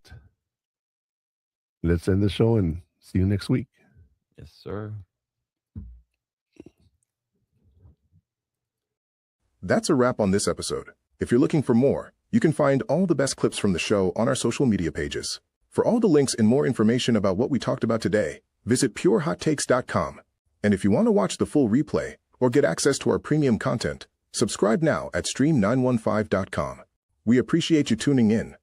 Let's end the show and see you next week. Yes, sir. That's a wrap on this episode. If you're looking for more, you can find all the best clips from the show on our social media pages. For all the links and more information about what we talked about today, visit purehottakes.com. And if you want to watch the full replay or get access to our premium content, subscribe now at stream915.com. We appreciate you tuning in.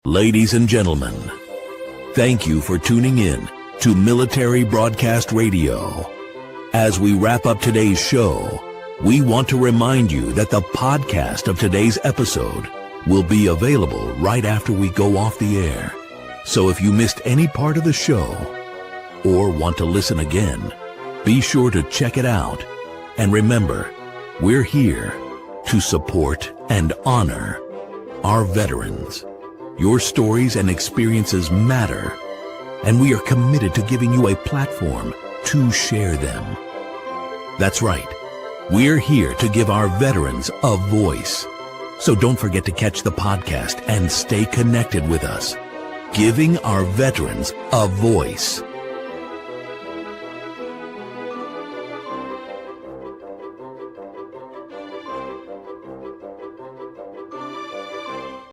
Ladies and gentlemen, thank you for tuning in to Military Broadcast Radio. As we wrap up today's show, We want to remind you that the podcast of today's episode will be available right after we go off the air. So if you missed any part of the show or want to listen again, be sure to check it out. And remember, we're here to support and honor our veterans. Your stories and experiences matter, and we are committed to giving you a platform to share them. That's right. We're here to give our veterans a voice. So don't forget to catch the podcast and stay connected with us. Giving our veterans a voice.